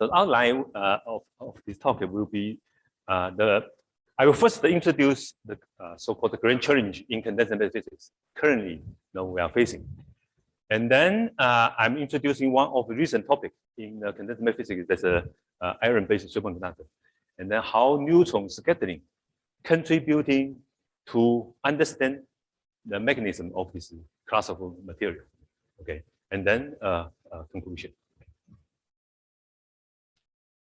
So the outline of this talk will be I will first introduce the so-called grand challenge in condensed physics currently we are facing. And then I'm introducing one of the recent topics in condensed physics, that's a iron-based superconductor. And then how neutron scattering contributing to understand the mechanism of this class of material. Okay, and then conclusion.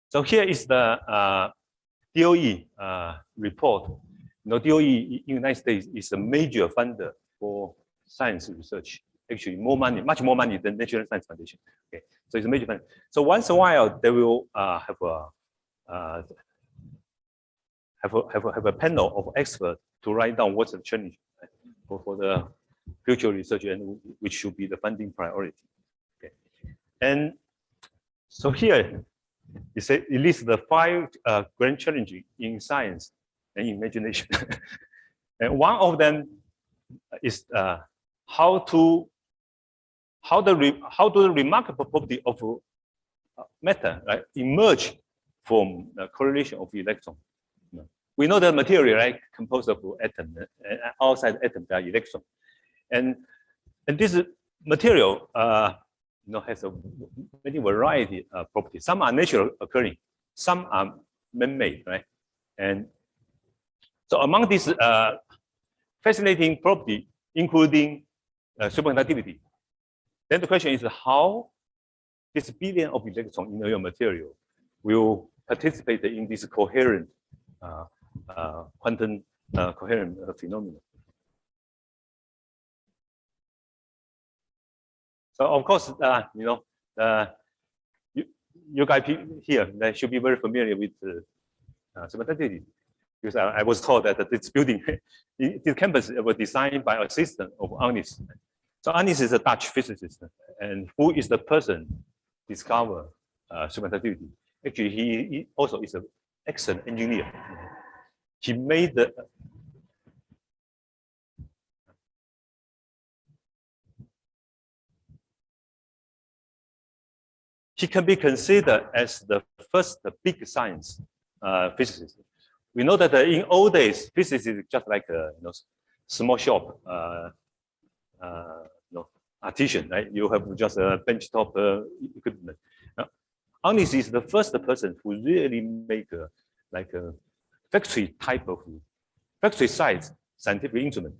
So here is the DOE report. DOE in the United States is a major funder for science research. Actually, more money, much more money than National Science Foundation. Okay, so it's a major fund. So once in a while, they will have a panel of experts to write down what's the challenge for the future research and which should be the funding priority. Okay, and so here it lists the 5 grand challenges in science and imagination, and one of them is how do the remarkable property of matter emerge from the correlation of electron. We know that material composed of atoms, and outside atoms are electrons, and this material has a many variety of properties. Some are natural occurring, some are man-made, right? And so among these fascinating property, including superconductivity, then the question is how this billion of electrons in your material will participate in this coherent quantum coherent phenomenon. So of course, you guys here they should be very familiar with superconductivity, because I was told that this building, this campus was designed by an assistant of Ernst. So Ernst is a Dutch physicist, and who is the person discover superconductivity. Actually, he also is an excellent engineer. He made the he can be considered as the first big science physicist. We know that in old days, physics is just like a small shop, artisan, right? You have just a benchtop equipment. Ernst is the first person who really make a factory type of factory size scientific instrument.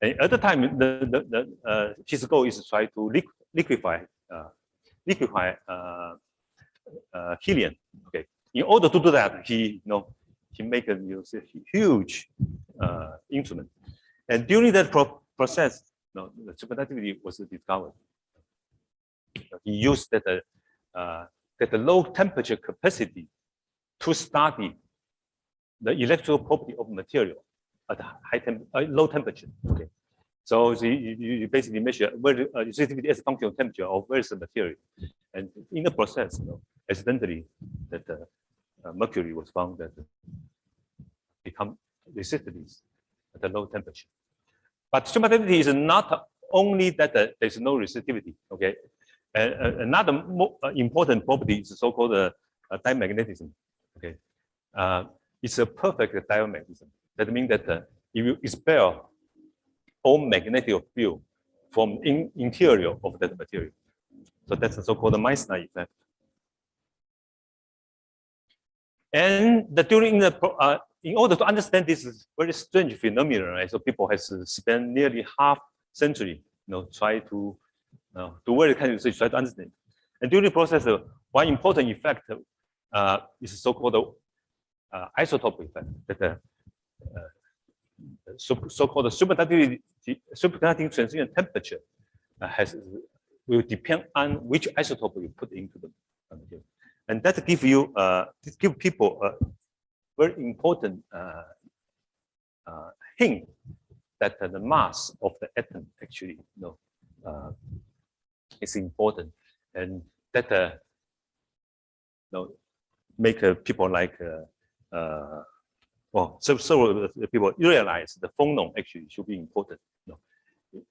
And at the time, his goal is to try to liquefy helium. Okay. In order to do that, he make a huge instrument. And during that process, the superconductivity was discovered. He used that low temperature capacity to study the electrical property of material at low temperature. Okay, so you basically measure resistivity as a function of temperature of various material, and in the process, accidentally, that mercury was found that become resistive at a low temperature. But superconductivity is not only that there's no resistivity. Okay, another important property is so-called diamagnetism. Okay. It's a perfect diamagnetism. That means that if you expel all magnetic field from interior of that material, so that's the so-called Meissner effect. And in order to understand this very strange phenomenon, right, so people have spent nearly half century, try to do very kind of research, try to understand. And during the process, one important effect is so-called isotope effect, that so-called superconducting transition temperature will depend on which isotope you put into the material, and that give people a very important hint that the mass of the atom actually is important, and that make people like several people realize the phonon actually should be important.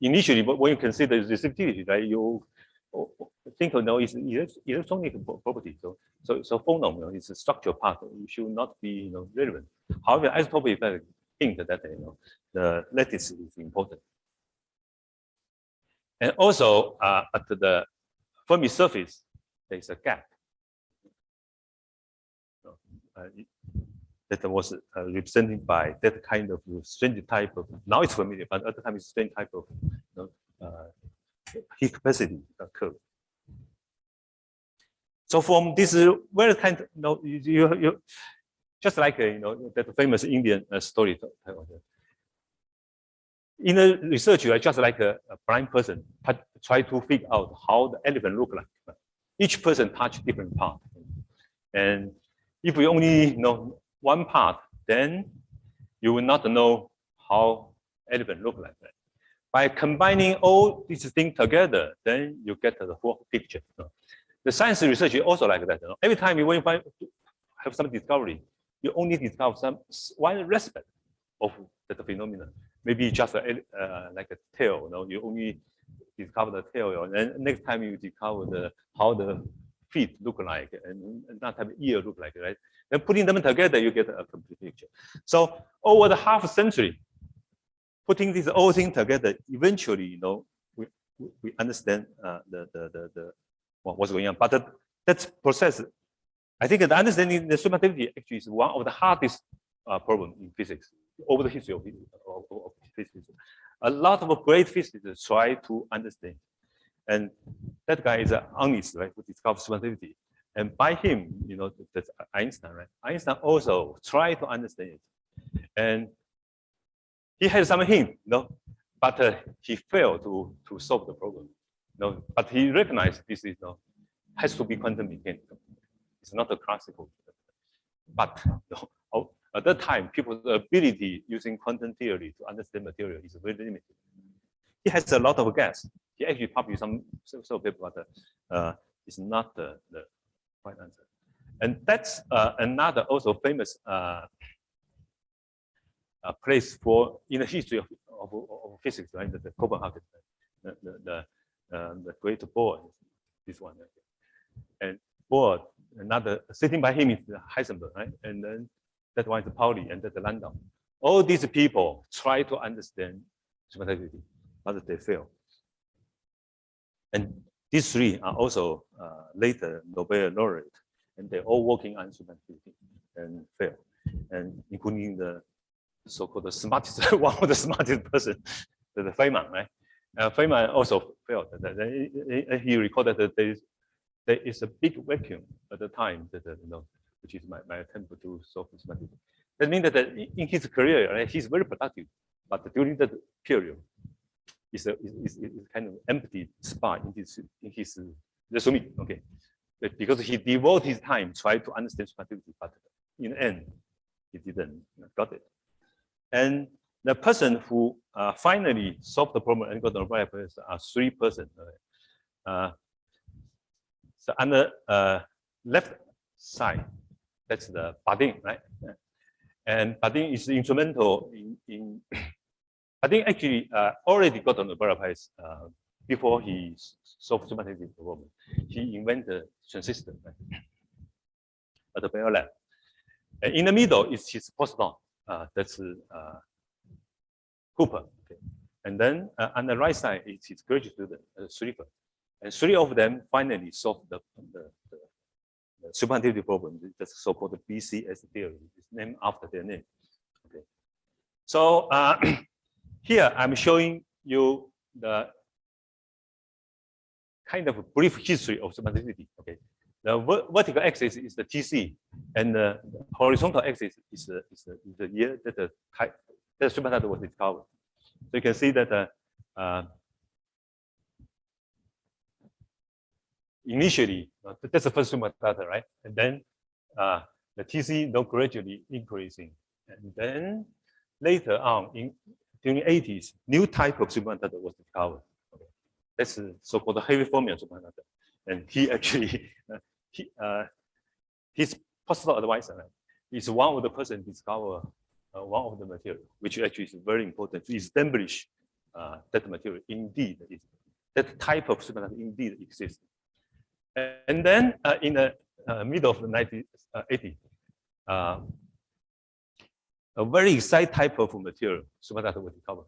Initially, but when you consider resistivity, right, you think it's electronic property. So phonon, is a structural part. It should not be, relevant. However, isotopic effect hint that, the lattice is important. And also, at the Fermi surface, there is a gap. That was represented by that kind of strange type of, now it's familiar, but at the time it's strange type of heat capacity curve. So from this very kind of, you just like that famous Indian story. In the research, you are just like a blind person try to figure out how the elephant look like. Each person touch different part, and if we only know one part, then you will not know how elephant look like that. By combining all these things together, then you get the full picture. The science research is also like that. Every time you have some discovery, you only discover one aspect of that phenomenon. Maybe just like a tail. You only discover the tail, and then next time you discover how the feet look like, and that type of ear look like, right? Then putting them together, you get a complete picture. So over the half a century, putting these all things together, eventually, we understand what's going on. But that process, I think the understanding the superconductivity actually is one of the hardest problems in physics over the history of physics. A lot of great physicists try to understand, and that guy is honest, right? Who discovered superconductivity, and by him, that's Einstein, right? Einstein also tried to understand it, and he had some hint, but he failed to solve the problem. But he recognized this is has to be quantum mechanical. It's not a classical. But at that time, people's ability using quantum theory to understand material is very limited. He has a lot of guess. He actually published some paper, but it's not the right answer. And that's another also famous place for in the history of physics, right? The Copenhagen, the great Bohr, this one, and Bohr, another sitting by him is Heisenberg, right? And then that one is Pauli, and that's Landau. All these people try to understand superconductivity, but they fail. And these three are also later Nobel laureate, and they're all working on superconductivity and fail, and including the so-called smartest, one of the smartest person, the Feynman, right? Feynman also failed. He recorded that there is a big vacuum at the time that which is my attempt to solve this matter. That means that in his career, right, he's very productive, but during that period, is kind of empty spot in his resume. Okay, because he devoted his time trying to understand superconductivity, but in the end, he didn't got it. And the person who finally solved the problem and got the Nobel Prize are three persons. So on the left side, that's the Badin, right? And Badin is instrumental in Badin actually already got the Nobel Prize before he solved superconductivity problem. He invented transistor, right? At the Bell Lab. And in the middle is his postdoc. That's Cooper. Okay. And then on the right side is his graduate student, Schrieffer. And three of them finally solved the superconductivity problem, the so-called BCS theory. It's named after their name. Okay. So here I'm showing you the kind of brief history of superconductivity. Okay. The vertical axis is the TC, and the horizontal axis is the year that the superconductor was discovered. So you can see that initially that's the first superconductor, right? And then the TC gradually increasing, and then later on during the 80s, new type of superconductor was discovered. Okay. That's the so-called heavy fermion superconductor, and he actually his postdoc advisor is one of the person discover one of the material, which actually is very important to establish that material indeed is that type of superconductor indeed exists. And then in the middle of the 1980, a very exciting type of material, superconductor was discovered,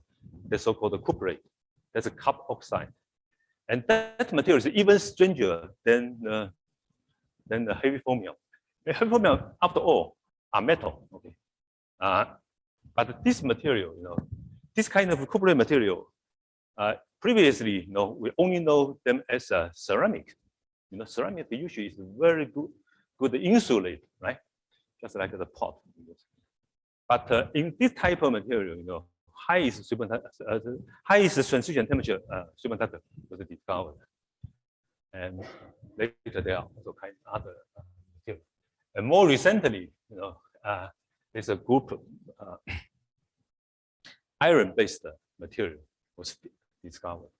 the so-called cuprate. That's a copper oxide, and that material is even stranger than the heavy fermion. The heavy fermion, after all, are metal. Okay, but this material, this kind of cuprate material, previously, we only know them as a ceramic. Ceramic usually is very good insulate, right? Just like the pot. But in this type of material, highest transition temperature superconductor was discovered, and later there are also kind of other materials. And more recently, there's a group iron-based material was discovered.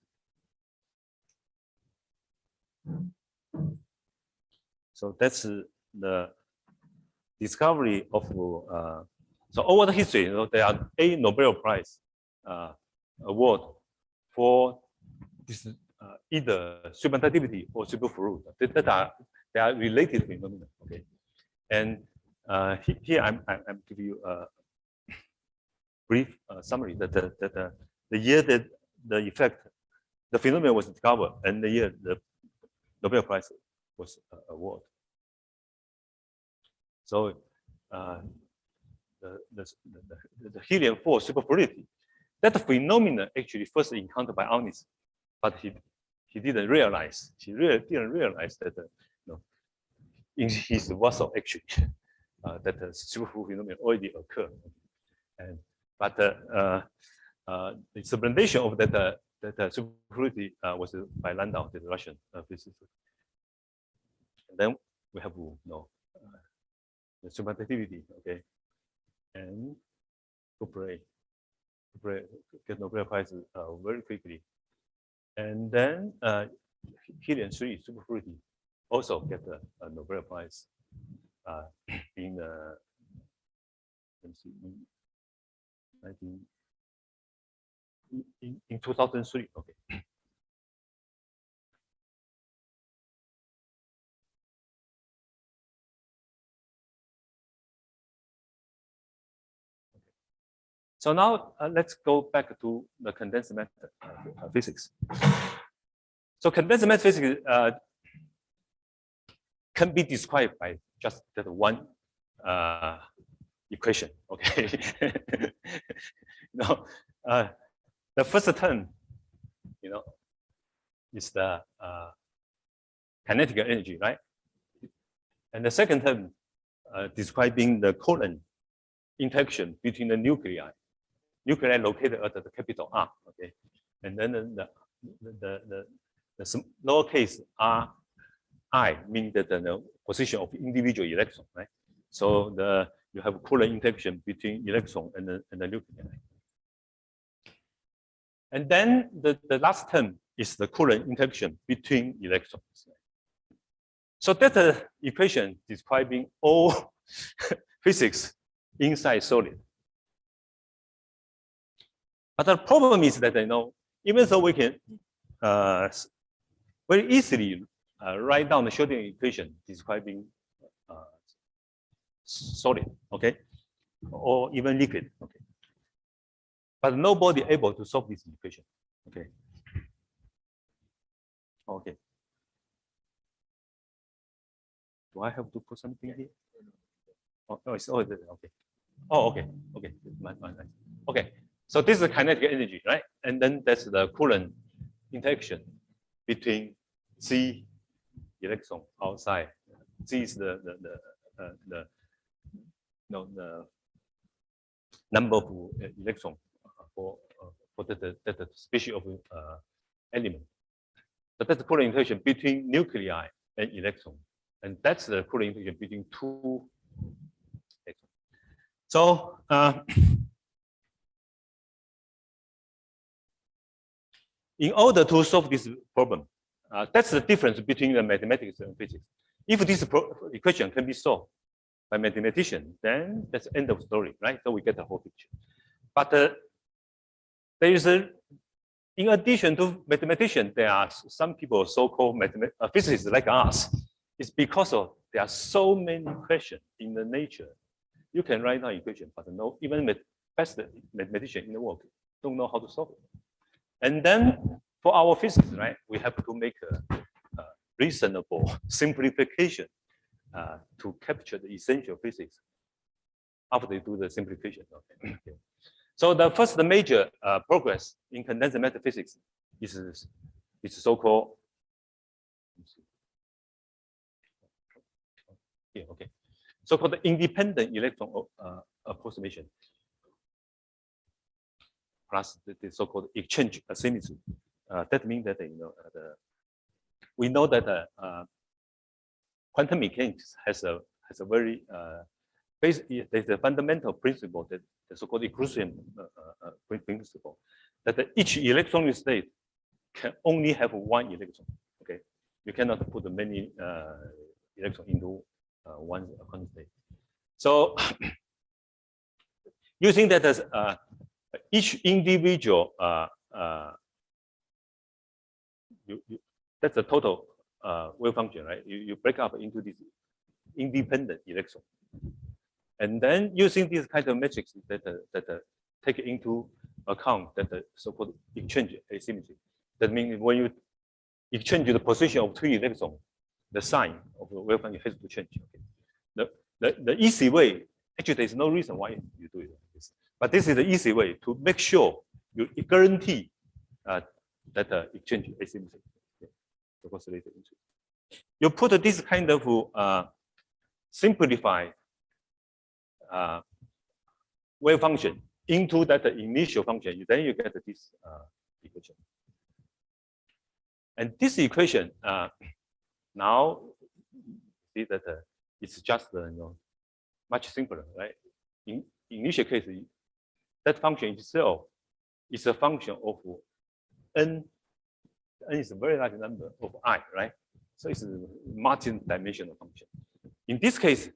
So that's the discovery of. So over the history, there are 8 Nobel Prize award for this either superconductivity or superfluid. They are related phenomena. Okay, and here I'm giving you a brief summary that the year that the phenomenon was discovered and the year the Nobel Prize was awarded. So the helium-4 superfluidity, that phenomenon actually first encountered by Arnis, but he didn't realize. He really didn't realize that in his vessel actually that the superfluid phenomenon already occurred. But the implementation of that superfluidity was by Landau, the Russian physicist. And then we have the superconductivity, okay, and cuprate get Nobel Prize very quickly, and then helium-3 superfluidity also get a Nobel Prize in let's see, in 2003. Okay. So now let's go back to the condensed matter physics. So condensed matter physics can be described by just that one equation. Okay. The first term, is the kinetic energy, right? And the second term describing the covalent interaction between the nuclei located at the capital R, okay, and then the lowercase r I means that the position of individual electron, right? So you have covalent interaction between electron and the nuclei. And then the last term is the covalent interaction between electrons. So that's the equation describing all physics inside solid. But the problem is that even though we can very easily write down the Schrödinger equation describing solid, okay, or even liquid, okay, but nobody able to solve this equation, okay. Okay. Do I have to put something here? Oh, no, it's all there. Okay. Oh, okay. Okay. Okay. So this is the kinetic energy, right? And then that's the covalent interaction between Z electron outside. Z is the number of electron for that species of element. So that's the covalent interaction between nuclei and electron, and that's the covalent interaction between two electrons. So in order to solve this problem, that's the difference between the mathematics and physics. If this equation can be solved by mathematician, then that's the end of story, right? So we get the whole picture. But there is in addition to mathematician, there are some people so-called physicists like us. It's because of there are so many questions in the nature. You can write down equation, but no, even the best mathematician in the world don't know how to solve it. And then for our physics, right, we have to make a reasonable simplification to capture the essential physics after they do the simplification. Okay. So the major progress in condensed matter physics is so-called. Yeah, okay. So-called the independent electron approximation, plus the so-called exchange asymmetry. That means that we know that quantum mechanics has a very there's a fundamental principle, that the so-called Colloqium principle, that each electronic state can only have one electron. Okay, you cannot put many electrons into one quantum state. So using that as each individual, that's the total wave function, right? You break up into this independent electron. And then using this kind of matrix that take into account that the so-called exchange asymmetry. That means when you exchange the position of two electrons, the sign of the wave function has to change. Okay. The easy way, actually there's no reason why you do it like this, but this is the easy way to make sure you guarantee that exchange asymmetry. Okay. You put this kind of simplified wave function into that initial function, then you get this equation. And this equation now see that it's just much simpler, right? In initial case, that function itself is a function of n. N is a very large number of I, right? So it's a multi-dimensional function. In this case,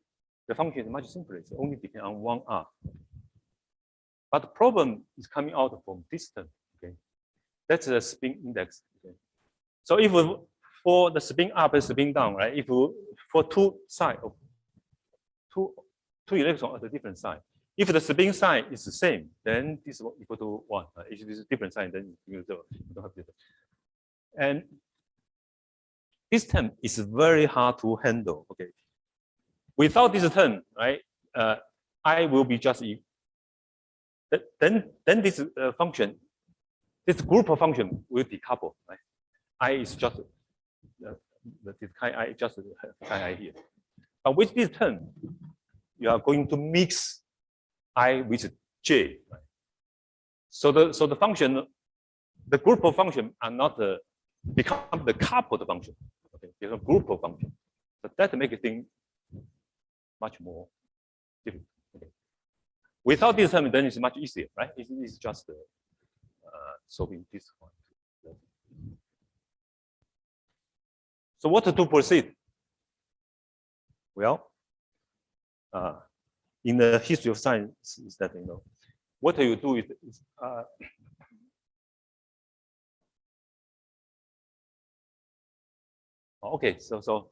the function is much simpler. It's only depend on one R. But the problem is coming out from this term. Okay, that's the spin index. Okay, so if for the spin up and spin down, right? If for two sides of two electrons at a different side, if the spin sign is the same, then this is equal to 1. If it is a different sign, then you don't have this. And this term is very hard to handle. Okay, without this term, right? I will be just then this function, this group of function will decouple. Right? I is just this kind I just kind I here. But with this term, you are going to mix I with J. Right? So the function, the group of function are not become the coupled function. Okay, it's a group of function. So that makes things much more difficult. Okay. Without this term, then it's much easier, right? It's just solving this one. So what to proceed? Well, in the history of science, is that what you do is okay. So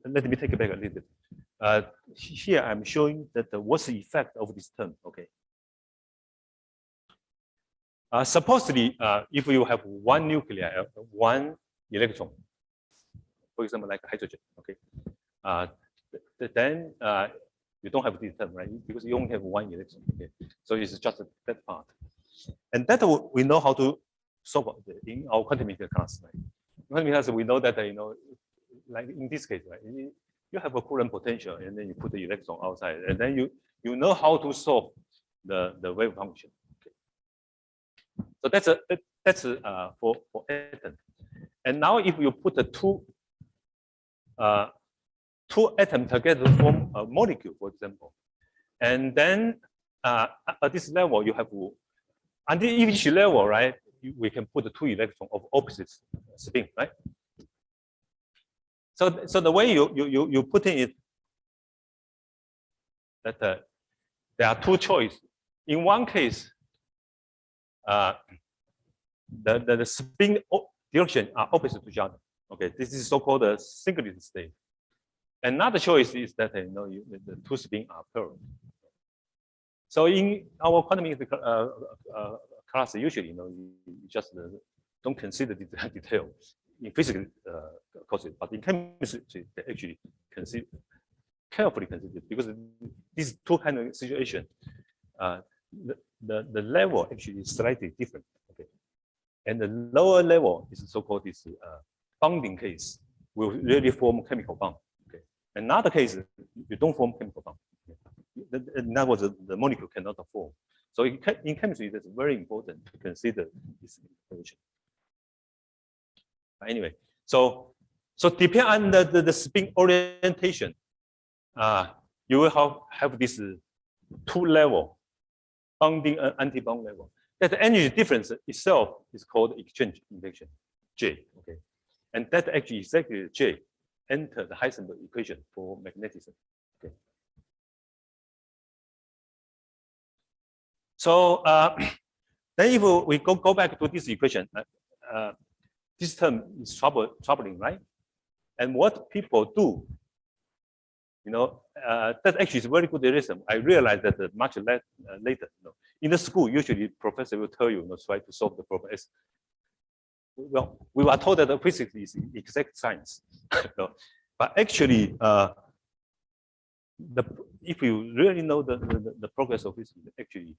let me take it back a little bit. Here I'm showing that what's the effect of this term. Okay. Supposedly, if you have one nuclei, one electron, for example, like hydrogen, okay, then you don't have this term, right? Because you only have one electron. Okay, so it's just that part, and that we know how to solve in our quantum mechanics class. Right? Quantum mechanics, we know that like in this case, right? You have a Coulomb potential, and then you put the electron outside, and then you know how to solve the wave function. Okay. So that's for atom. And now if you put the two atoms together to form a molecule, for example, and then at this level you have at each level, right? We can put the two electrons of opposite spin, right? So the way you put in it, that there are two choices. In one case, the spin direction are opposite to each other. Okay, this is so-called a singlet state. Another choice is that the two spins are parallel. So in our quantum mechanics class, usually you just don't consider the detail in physical courses, but in chemistry they actually carefully consider, because these two kind of situation, the level actually is slightly different. Okay, and the lower level is so-called this bonding case, will really form chemical bond. Okay, another case you don't form chemical bond. Okay? In other words, the molecule cannot form. So in chemistry, it's very important to consider this information. Anyway, so depending on the spin orientation, you will have this two level, bonding and anti-bond level. That energy difference itself is called exchange interaction, J. Okay, and that actually exactly J enter the Heisenberg equation for magnetism. Okay. So then if we go back to this equation, this term is troubling, right? And what people do, that actually is a very good reason. I realized that much later. In the school, usually professor will tell you, try to solve the problem. Well, we were told that the physics is exact science, but actually, if you really know the progress of physics, actually,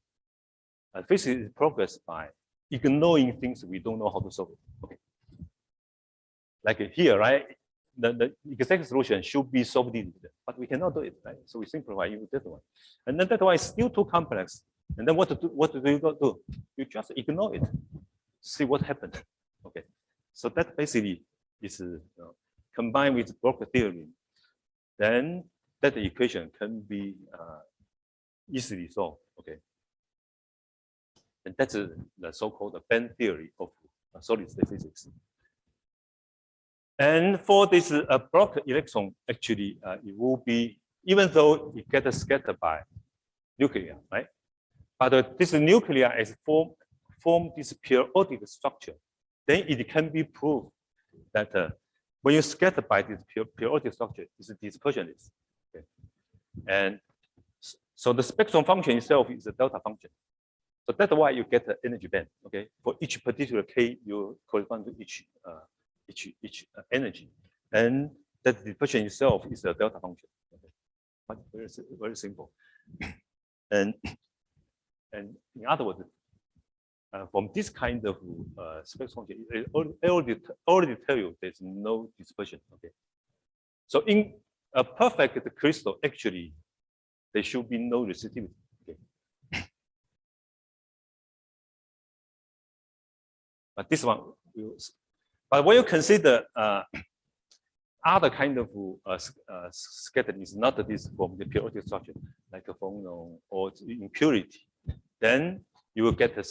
physics is progress by ignoring things we don't know how to solve it. Okay, like here, right? The exact solution should be solved, but we cannot do it, right? So we simplify even that one, and then that one is still too complex. And then what do you do? You just ignore it, see what happened. Okay, so that basically is combined with Bloch theory. Then that equation can be easily solved. Okay, and that's the so-called band theory of solid state physics. And for this Bloch electron, actually, it will be, even though it gets scattered by nuclear, right? But this nuclear is form this periodic structure. Then it can be proved that when you scatter by this periodic structure, it's dispersionless. Okay? And so the spectrum function itself is a delta function. So that's why you get the energy band. Okay, for each particular k, you correspond to each energy, and that dispersion itself is a delta function. Okay? Very simple. And in other words, from this kind of spectrum function, it already tell you there's no dispersion. Okay, so in a perfect crystal, actually, there should be no resistivity. Okay, but this one, but when you consider other kind of scattering is not this from the periodic structure, like a phonon or impurity, then you will get a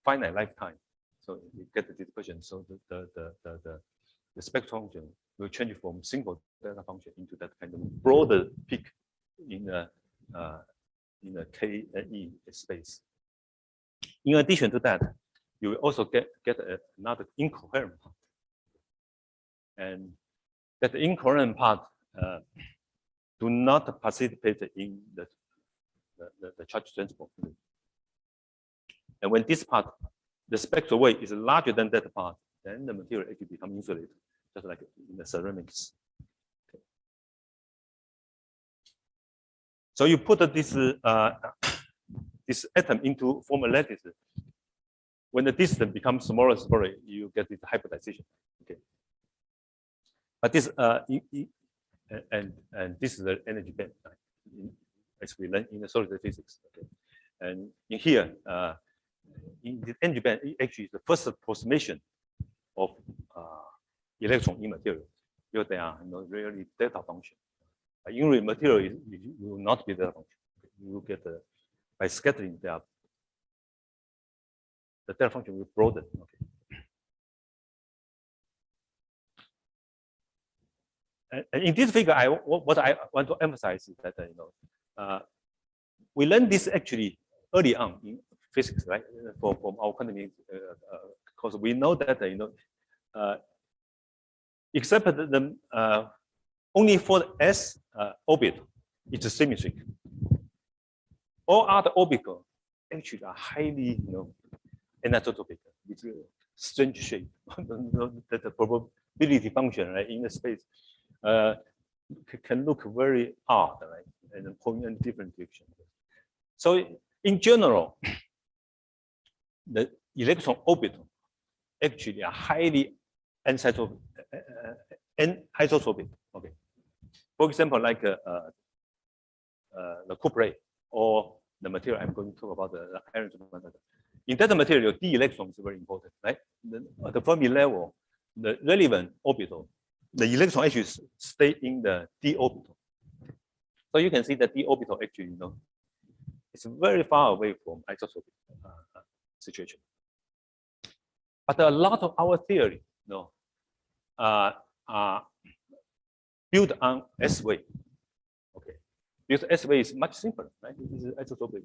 finite lifetime. So you get the dispersion. So the spectrum function will change from single delta function into that kind of broader peak in a K and E space. In addition to that, you will also get another incoherent part. And that incoherent part do not participate in the charge transport. And when this part, the spectral weight is larger than that part, then the material actually becomes insulated, just like in the ceramics. Okay. So you put this this atom into form a lattice. When the distance becomes smaller and smaller, you get this hybridization. Okay. But this and this is the energy band, as we learned in the solid state physics. Okay. And in here, in the energy band, it actually is the first approximation of electron in material, because they are really delta function. In real material, it will not be delta function. You will get by scattering the delta function will broaden. Okay. And in this figure, what I want to emphasize is that we learned this actually early on in physics, right? From our quantum, because we know that except only for the S orbit, it's symmetric. All other orbitals actually are highly, anisotropic with a strange shape. That the probability function, right, in the space can look very odd, right, and point in different directions. So in general, the electron orbital actually are highly anisotropic. Okay. For example, like the cuprate or the material I'm going to talk about, the iron. In that material, d electron is very important, right? At the Fermi level, the relevant orbital, the electron actually stay in the d orbital. So you can see that d orbital actually, it's very far away from isotropic situation. But a lot of our theory, are built on S wave. Okay, because S wave is much simpler, right? It is isotropic.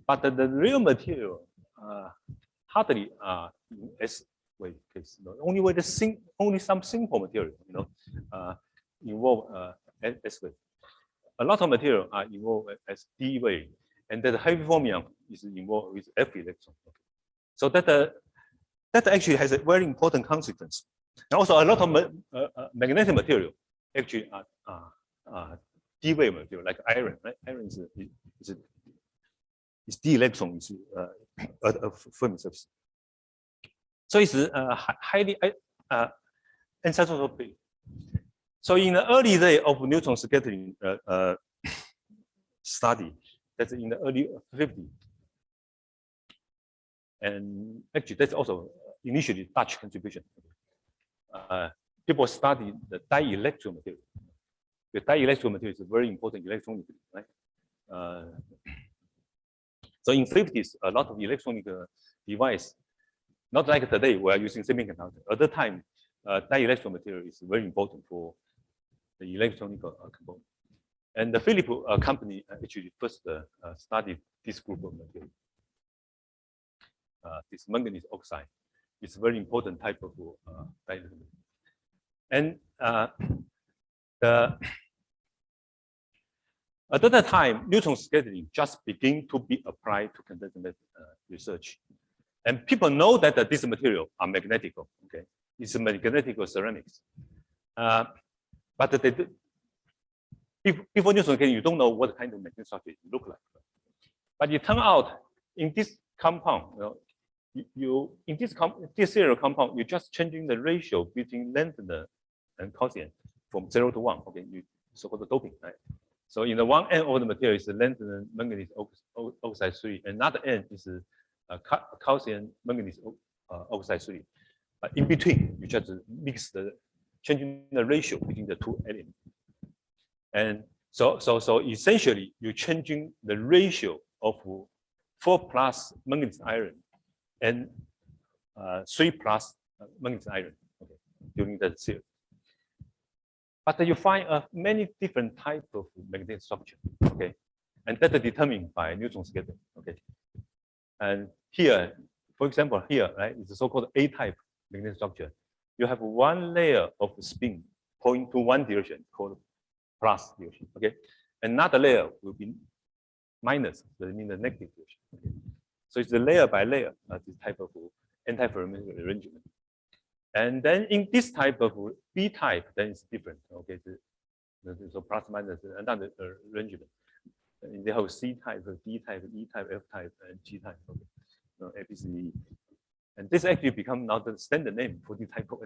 But the real material hardly in S wave case. Only with only some simple material, involve S wave. A lot of material are involved as D wave, and the heavy fermion is involved with F electron. Okay. So that actually has a very important consequence. And also, a lot of magnetic material actually are D wave material, like iron. Right? Iron is D electron is a Fermi surface. So it's highly anisotropic. So in the early day of neutron scattering study, that's in the early 50s, and actually that's also initially Dutch contribution. People study the dielectric material. The dielectric material is a very important electronic, right? So in 50s, a lot of electronic device, not like today, we are using semiconductor. At the time, dielectric material is very important for the electronic component. And the Philips company actually first studied this group of material. This manganese oxide is a very important type of dielectric. And at that time, neutron scattering just began to be applied to condensed research. And people know that this material are magnetical. Okay, it's a magnetical ceramics. But before neutron scattering, you don't know what kind of magnetic structure it look like. But it turned out in this compound, in this serial compound, you're just changing the ratio between lengthener and quotient from 0 to 1. Okay, you so-called doping, right? So in the one end of the material is the lengthener manganese oxide 3, and another end is calcium manganese oxide 3. But in between, you just mix changing the ratio between the two elements. And so essentially, you're changing the ratio of 4+ manganese iron and 3+ manganese iron, okay, during that series. But you find many different types of magnetic structure, okay, and that is determined by neutron scattering, okay. And here, for example, here, right, it's a so-called A-type magnetic structure. You have one layer of spin pointing to one direction called plus direction, okay. Another layer will be minus, that means the negative direction. Okay? So it's a layer by layer, this type of anti-ferromagnetic arrangement. And then in this type of B-type, then it's different. Okay, so plus minus another arrangement. And they have C-type, D-type, E-type, F-type, and G-type. Okay, A, B, C, E. And this actually becomes now the standard name for the type of.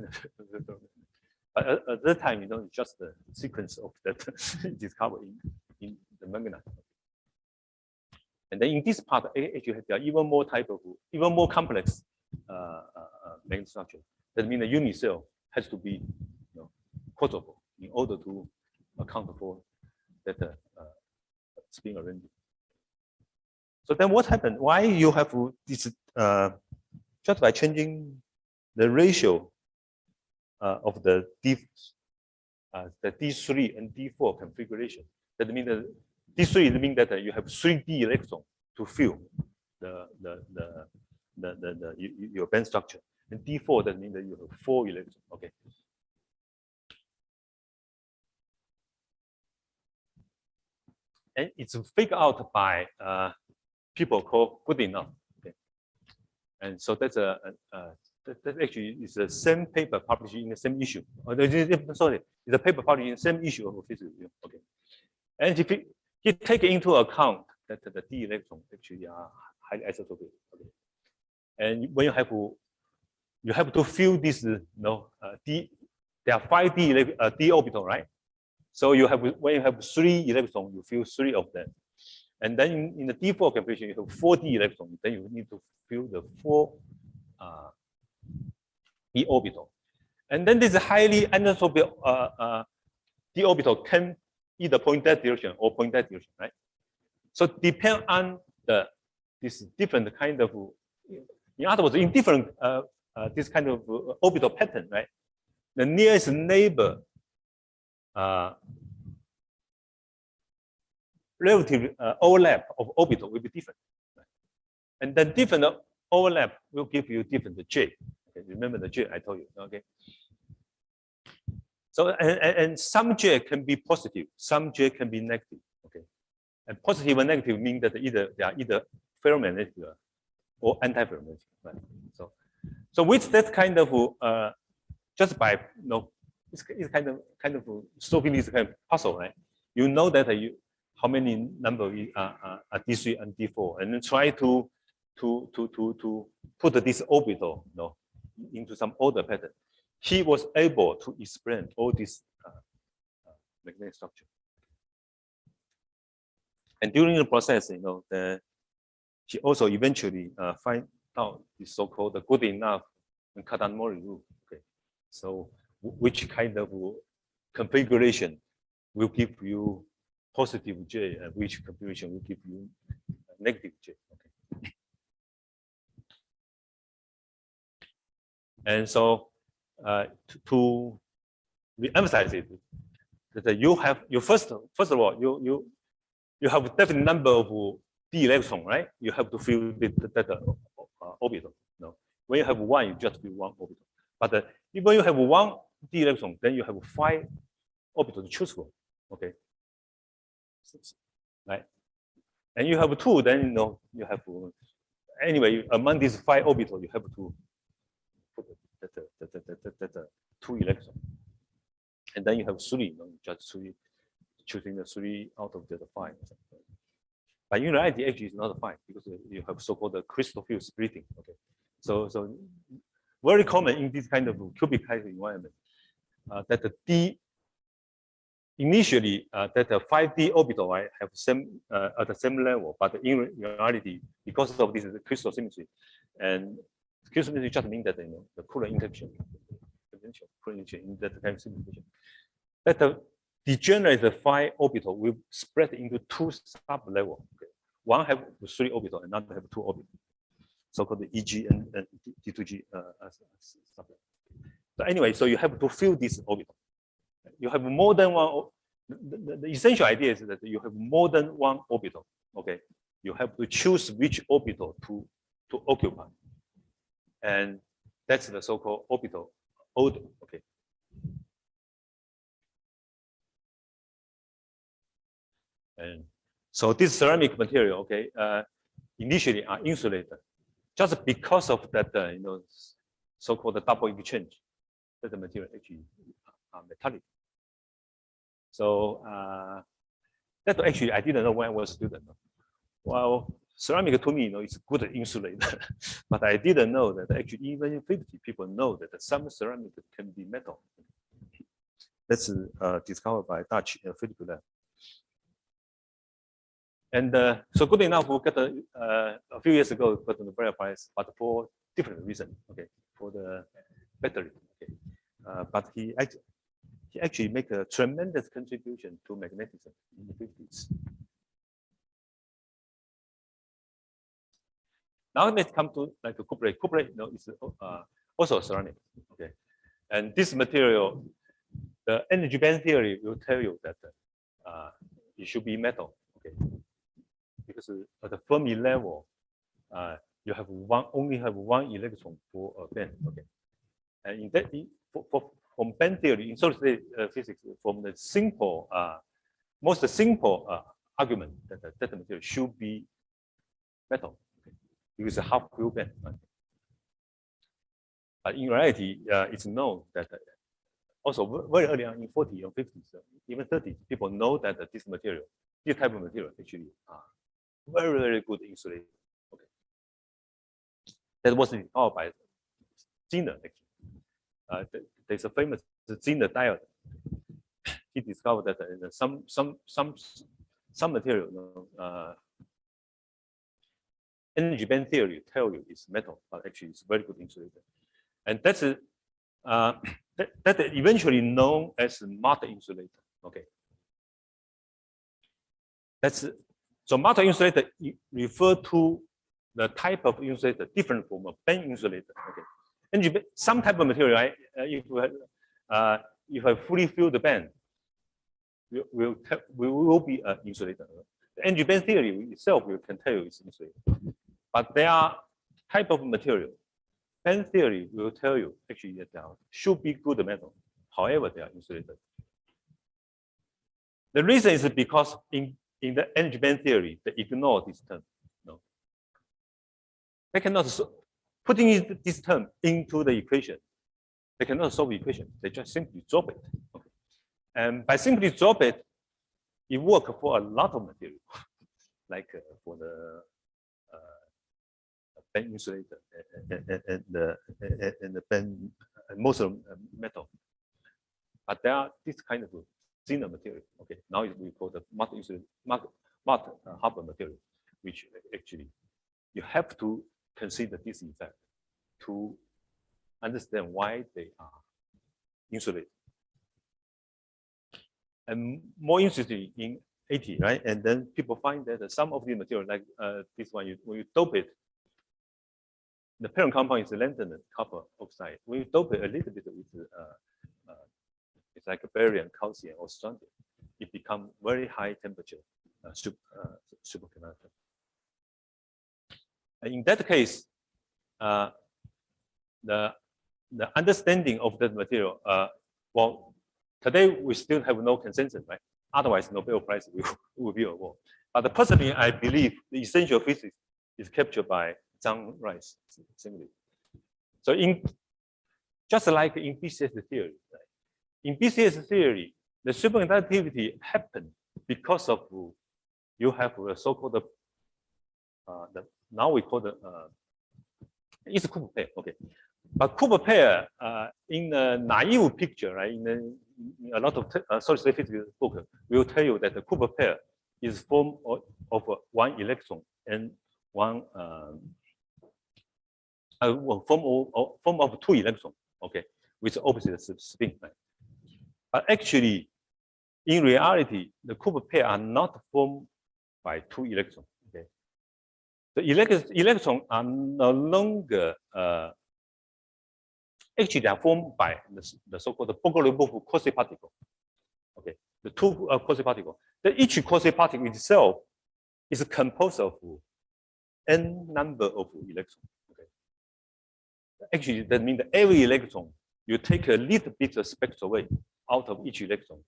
But at that time, it's just the sequence of that discovered in the manganite. And then in this part, actually, there are even more complex magnetic structure. That means the unit cell has to be quadruple in order to account for that spin arrangement. So then what happened? Why you have this just by changing the ratio of the D3 and D4 configuration. That means that D3 means that you have 3 D electrons to fill your band structure. And D4 that means that you have 4 electrons. Okay. And it's figured out by people called Goodenough. Okay. And so that's that actually is the same paper published in the same issue. Sorry, it's a paper published in the same issue of physics. Okay. And if you take into account that the d electrons actually are highly isotopic. Okay. And when you have to fill this, d, there are 5 d orbital, right? So you have, when you have 3 electrons, you fill 3 of them. And then in the D4 configuration, you have 4 d electrons. Then you need to fill the 4 d orbital. And then this highly anisotropic d orbital can either point that direction or point that direction, right? So depend on this different kind of, in other words, in different this kind of orbital pattern, right? The nearest neighbor relative overlap of orbital will be different, right? And then different overlap will give you different J. Okay, remember the J I told you. Okay. So and some J can be positive, some J can be negative. Okay, and positive and negative mean that they are either ferromagnetic or anti-ferromagnetic. Right. So with that kind of just by it's kind of solving this kind of puzzle, right? You know that how many number are D3 and D4, and then try to put this orbital into some order pattern. He was able to explain all this magnetic structure. And during the process, he also eventually find out the so-called good enough and Kadamori rule. Okay, so which kind of configuration will give you positive J, and which configuration will give you negative J. Okay. And so to re-emphasize it, that you first of all you have a definite number of d electron, right? You have to fill that orbital. When you have 1, you just fill 1 orbital. But when you have 1 d electron, then you have 5 orbitals to choose from. Okay, right? And you have 2, then you have anyway among these 5 orbitals, you have to put the 2 electrons, and then you have 3. Just 3, choosing the 3 out of the 5. But in reality, actually, it's not a 5 because you have so-called the crystal field splitting. Okay, so very common in this kind of cubic height environment that the d initially that the 5d orbital, right, have same at the same level, but in reality, because of this crystal symmetry, and crystal symmetry just means that the Coulomb interaction, in that kind of simplification, that the degenerate 5 orbital will spread into 2 sub-levels. Okay. One have 3 orbitals, another have 2 orbitals, so-called EG and D2G sub-level. So anyway, so you have to fill this orbital. You have more than one. The essential idea is that you have more than one orbital. Okay, you have to choose which orbital to occupy, and that's the so-called orbital order. Okay. And so this ceramic material, okay, initially are insulated, just because of that, so-called double exchange, that the material actually are metallic. So that actually I didn't know when I was a student. Well, ceramic to me, it's good insulator, but I didn't know that actually even in 50 people know that some ceramic can be metal. That's discovered by Dutch Philip Lab. And so good enough, we got a few years ago got the Nobel Prize, but for different reasons. Okay, for the battery. Okay, but he actually make a tremendous contribution to magnetism in the 50s. Now let's come to like a cuprate. Cuprate, is also a ceramic. Okay, and this material, the energy band theory will tell you that it should be metal. Okay, because at the Fermi level, you have only have one electron for a band. Okay, and in that from band theory in solid state physics, from the simple most simple argument that the material should be metal, okay, because a half Q band. Right? But in reality, it's known that also very early on in 40s or 50s, even 30s, people know that this material, this type of material, actually are very, very good insulator. Okay, that was discovered by Zener. Actually, there's a famous Zener diode. He discovered that some material, energy band theory tell you it's metal, but actually it's very good insulator, and that's that eventually known as matter insulator. Okay, that's so matter insulator refer to the type of insulator different from a band insulator. Okay, energy some type of material, right? If you have fully filled band, will be an insulator. The energy band theory itself can tell you it's insulator, but there are type of material. Band theory will tell you actually that there should be good metal. However, they are insulated. The reason is because in the energy band theory, they ignore this term. No, they cannot putting this term into the equation. They cannot solve the equation. They just simply drop it. Okay. And by simply drop it, it works for a lot of material, like for the band insulator and the band most of metal. But there are this kind of thinner material. Okay, now we call the matte insulator, matte harbor material, which actually you have to consider this effect to understand why they are insulated. And more interesting in 80, right? And then people find that some of the material, like this one, when you dope it, the parent compound is lanthanum copper oxide. When you dope it a little bit with it's like a barium, calcium, or strontium, it becomes very high temperature superconductor. And in that case, the understanding of that material, well, today we still have no consensus, right? Otherwise, Nobel Prize will be awarded. But personally, I believe the essential physics is captured by Zhang Rice simply. So just like in BCS theory, right? In BCS theory, the superconductivity happened because of you have a so-called now we call the it's a Cooper pair, okay. But Cooper pair in the naive picture, right? In a lot of solid state physics book will tell you that the Cooper pair is form of one electron and one form of two electrons, okay, with opposite spin. Right? But actually, in reality, the Cooper pair are not formed by two electrons. Okay, the electrons are no longer actually they are formed by the so-called Bogoliubov quasi-particle. Okay, the two quasi-particle. Each quasi-particle itself is composed of n number of electrons. Okay, actually that means that every electron you take a little bit of spectral weight out of each electron.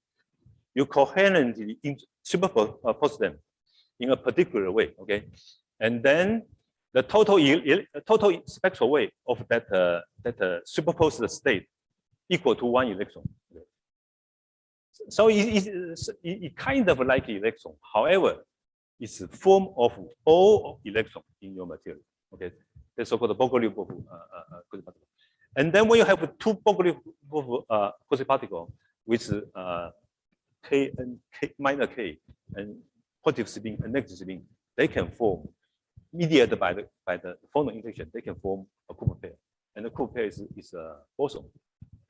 You coherently superpose them in a particular way. Okay, and then the total spectral weight of that superposed state equal to one electron. Okay. So it kind of like electron. However, it's a form of all electrons in your material. Okay, that's so-called Bogoliubov quasi-particle. And then when you have two Bogoliubov quasi-particle with k and k minor k and positive spin and negative spin, they can form, mediated by the phonon interaction, they can form a Cooper pair. And the Cooper pair is a boson.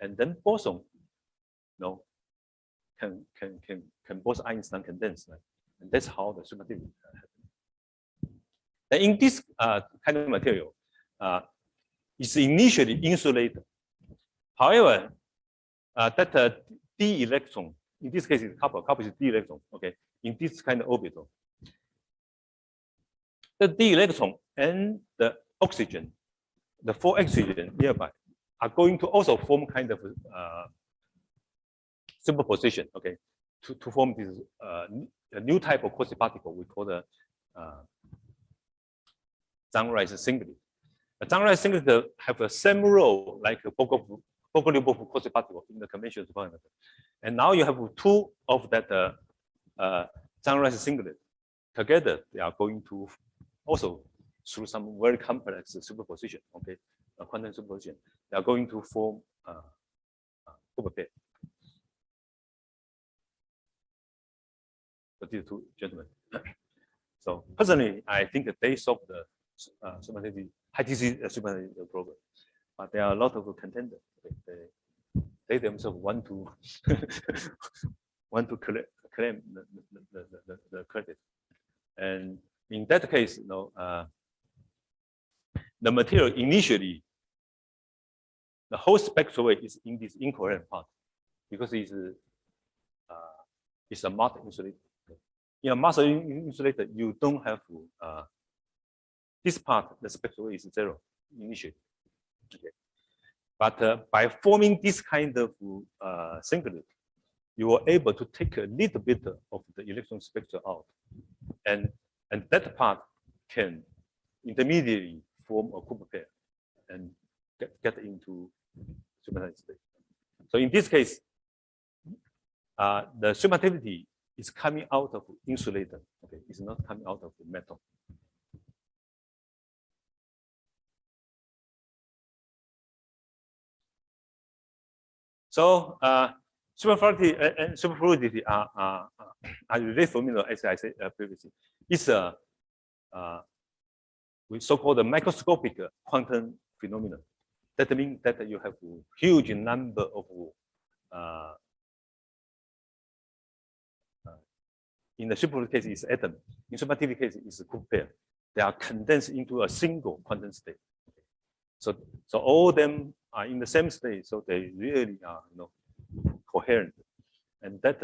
And then boson, can both Einstein condense, right? And that's how the superconductivity happens. And in this kind of material, it's initially insulated. However, that d electron, in this case is copper is d electron, okay, in this kind of orbital. The d electron and the oxygen, the 4 oxygen nearby are going to also form kind of superposition, okay, to form this a new type of quasi-particle we call the Zhang-Rice singlet. The Zhang-Rice singlet have the same role like a Bogoliubov quasi-particle in the conventional superconductor. And now you have 2 of that Zhang-Rice singlet together. They are going to also through some very complex superposition, okay, quantum superposition. They are going to form Cooper pair. For these 2 gentlemen. So personally, I think that they solved the high TC superconductor problem, but there are a lot of contenders. They themselves want to claim the credit, and in that case, you know, the material initially, the whole spectral wave is in this incoherent part because it's a mass insulator. In a mass insulator, you don't have this part. The spectral wave is 0 initially. Okay. But by forming this kind of singlet, you are able to take a little bit of the electron spectra out, and that part can intermediately form a Cooper pair and get into superconducting state. So in this case, the superconductivity is coming out of insulator. Okay, it's not coming out of the metal. So superfluidity and superfluidity are really familiar, as I said previously. It's a so-called microscopic quantum phenomenon. That means that you have a huge number of in the superfluid case is atom. In superconductivity case is a Cooper pair. They are condensed into a single quantum state. So all of them are in the same state, so they really are, you know, coherent, and that's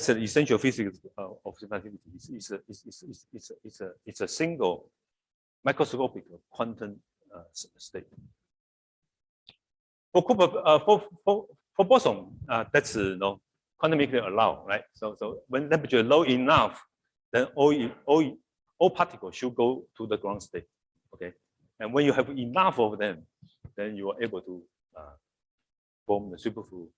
the essential physics of superconductivity. It's a single microscopic quantum state. For Cooper, for boson, that's no quantum mechanics allow, right? So when temperature low enough, then all particles should go to the ground state, okay? And when you have enough of them, then you are able to form the superfluid.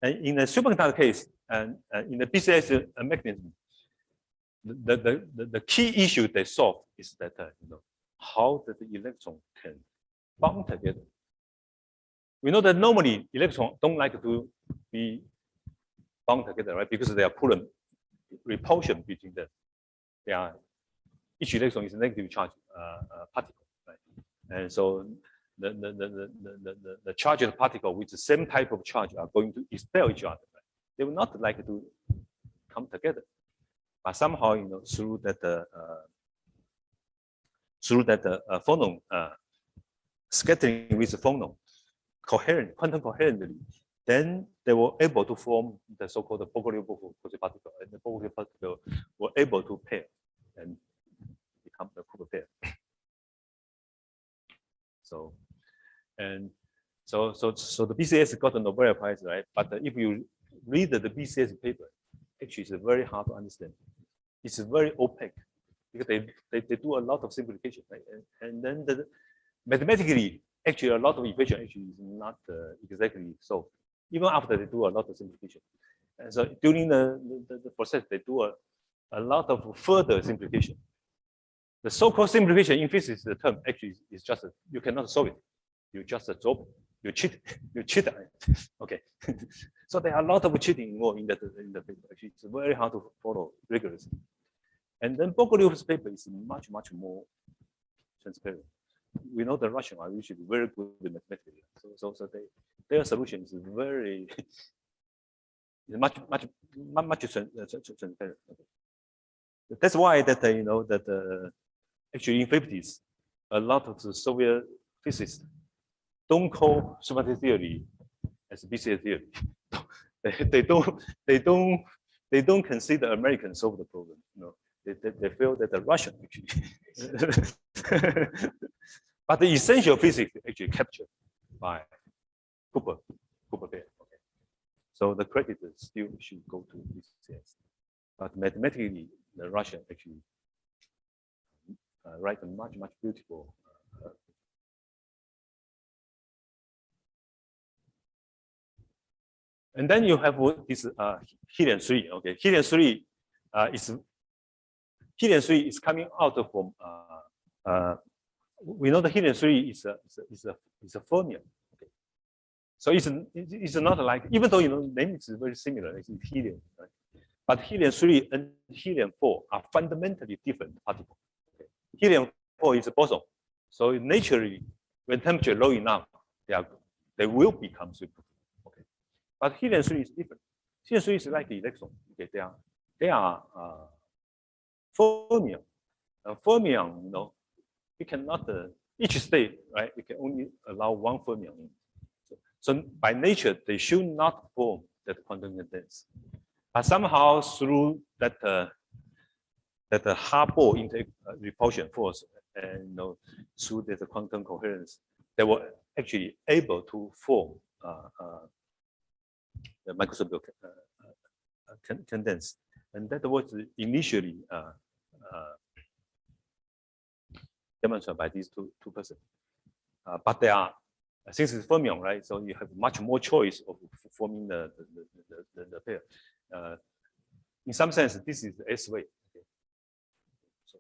And in the superconductor case, and in the BCS mechanism, the key issue they solve is that you know, how the electron can bond together. We know that normally electrons don't like to be bound together, right? Because they are pulling repulsion between them. They are, each electron is a negative charge particle, right? And so the charged particle with the same type of charge are going to expel each other. Right? They will not like to come together, but somehow, you know, through that phonon scattering with the phonon quantum coherently, then they were able to form the so-called Bogoliubov quasi-particle, and the Bogoliubov particle were able to pair and become the Cooper pair. So the BCS got the Nobel Prize, right? But if you read the BCS paper, actually it's very hard to understand. It's very opaque because they do a lot of simplification, right? And then mathematically, actually a lot of equation actually is not exactly solved, even after they do a lot of simplification. And so during the process, they do a lot of further simplification. The so-called simplification in physics, the term actually is just you cannot solve it. You just absorb it. You cheat on it. Okay. So there are a lot of cheating involved in the paper. Actually, it's very hard to follow rigorously. And then Bogoliubov's paper is much more transparent. We know the Russians are usually very good with mathematics. So their solution is very much transparent. Okay. That's why that you know that actually in 50s, a lot of the Soviet physicists don't call superconductivity theory as BCS theory. They don't consider Americans solve the problem. You know, they feel that the Russian actually. But the essential physics actually captured by Cooper pair. Okay. So the credit still should go to BCS. But mathematically, the Russian actually write a much beautiful. And then you have this helium-3. Okay, helium-3 is coming out from. We know the helium-3 is a fermion. Okay, so it's not like, even though name is very similar, it's helium, right? But helium-3 and helium-4 are fundamentally different particles. Okay. Helium-4 is a boson, so naturally, when temperature low enough, they will become super. Okay, but helium-3 is different. Helium-3 is like the electron. Okay, they are fermion. Fermion, you cannot each state, right? You can only allow one fermion in. So by nature, they should not form that quantum condensed. But somehow through that Hubble repulsion force and through the quantum coherence, they were actually able to form the microscopic condensed, and that was initially demonstrated by these two persons. But they are, since it's fermion, right? So you have much more choice of forming the pair. In some sense, this is the S-way. Okay. So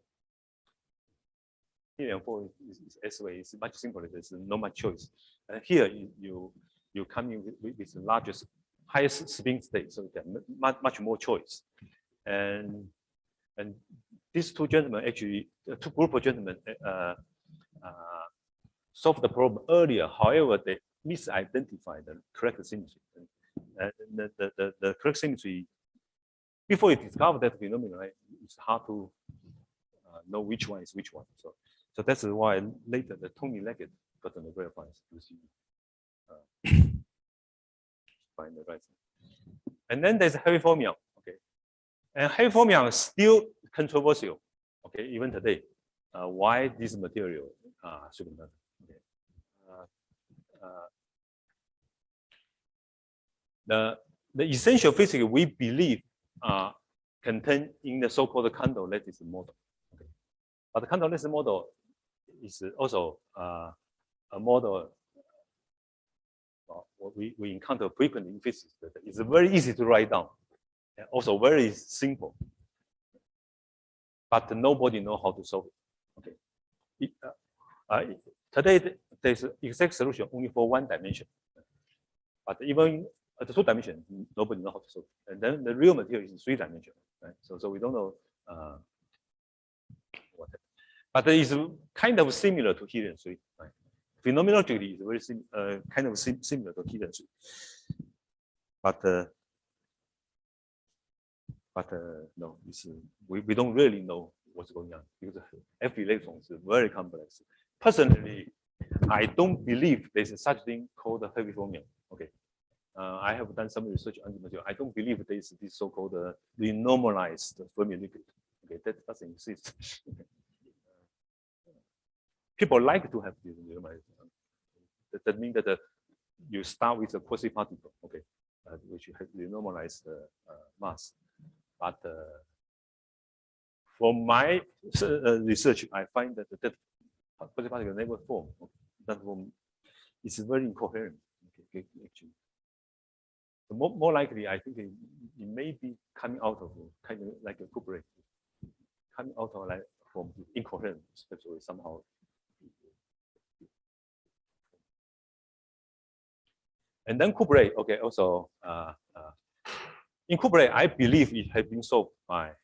helium-4 is S-way. It's much simpler. There's no much choice. And here you come in with the largest, highest spin state, so you get much more choice. And these two gentlemen actually, two group of gentlemen, solved the problem earlier. However, they misidentified the correct symmetry. And the correct symmetry, before you discover that phenomenon, right, it's hard to know which one is which one. So that's why later the Tony Leggett got the Nobel Prize to see find the right. And then there's heavy fermion. Okay, and heavy fermion is still controversial. Okay, even today, why this material superconductor? Okay. The essential physics we believe are contained in the so-called Kondo lattice model. Okay. But the Kondo lattice model is also a model we encounter frequently in physics. It's very easy to write down, and also very simple. But nobody knows how to solve it. Okay. Today there's exact solution only for one dimension. But even at the 2 dimension, nobody knows how to solve it. And then the real material is 3 dimensional, right? So we don't know what. But it's kind of similar to helium-3, right? Phenomenologically, it's very kind of similar to helium-3. But no, we don't really know what's going on because every electron is very complex. Personally, I don't believe there's such thing called a heavy fermion. Okay, I have done some research on the material. I don't believe there's this so-called renormalized fermion liquid. Okay, that doesn't exist. Okay. People like to have this renormalized. That means that you start with a quasi-particle, okay, which has renormalized mass. But from my research, I find that that quasi-particle never form. Okay. That form is very incoherent. Okay, actually, so more likely, I think it may be coming out of kind of like a Cooper, coming out of like from incoherent, especially somehow. And then Cooper, okay, also in Cooper, I believe it has been solved by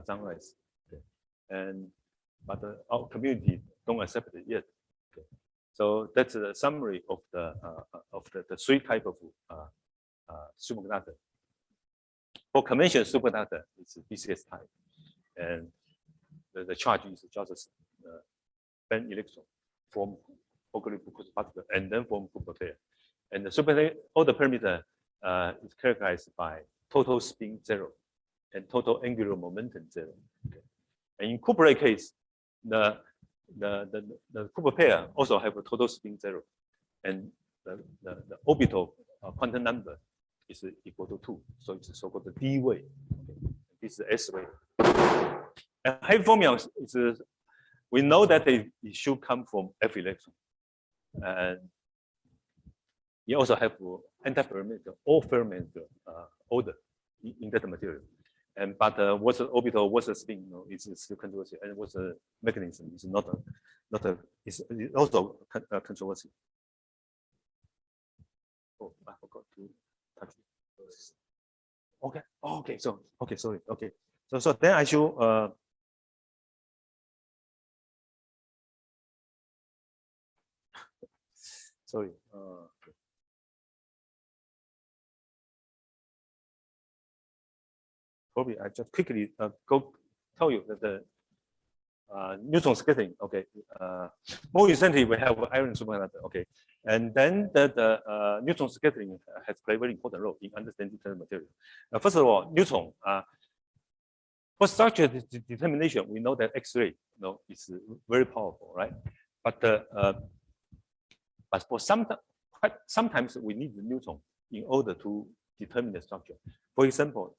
Zhang Rice, okay. But our community don't accept it yet. Okay. So that's a summary of the 3 type of superconductor. For conventional superconductor, it's BCS type, and the charge is just band electron from particle and then from Cooper pair. And the superconductor, all the parameter is characterized by total spin 0 and total angular momentum 0. Okay. And in cuprate case, the Cooper pair also have a total spin 0, and the orbital quantum number is equal to 2, so it's so-called the D way. Okay. This is S way. And heavy fermion is we know that it should come from F electron, and you also have antiferrometer or ferrometer order in that material. And but what's the orbital, what's the spin? You know, it's still controversy, and what's the mechanism is not a it's also controversy. Oh, I forgot to touch it. Okay. Oh, okay. So okay, sorry. Okay. So then I should sorry. Probably I just quickly go tell you that the neutron scattering. Okay. More recently we have iron superconductor. Okay. And then the neutron scattering has played a very important role in understanding the material. First of all, neutron. For structure determination, we know that X-ray, is very powerful, right? But for sometimes we need the neutron in order to determine the structure. For example,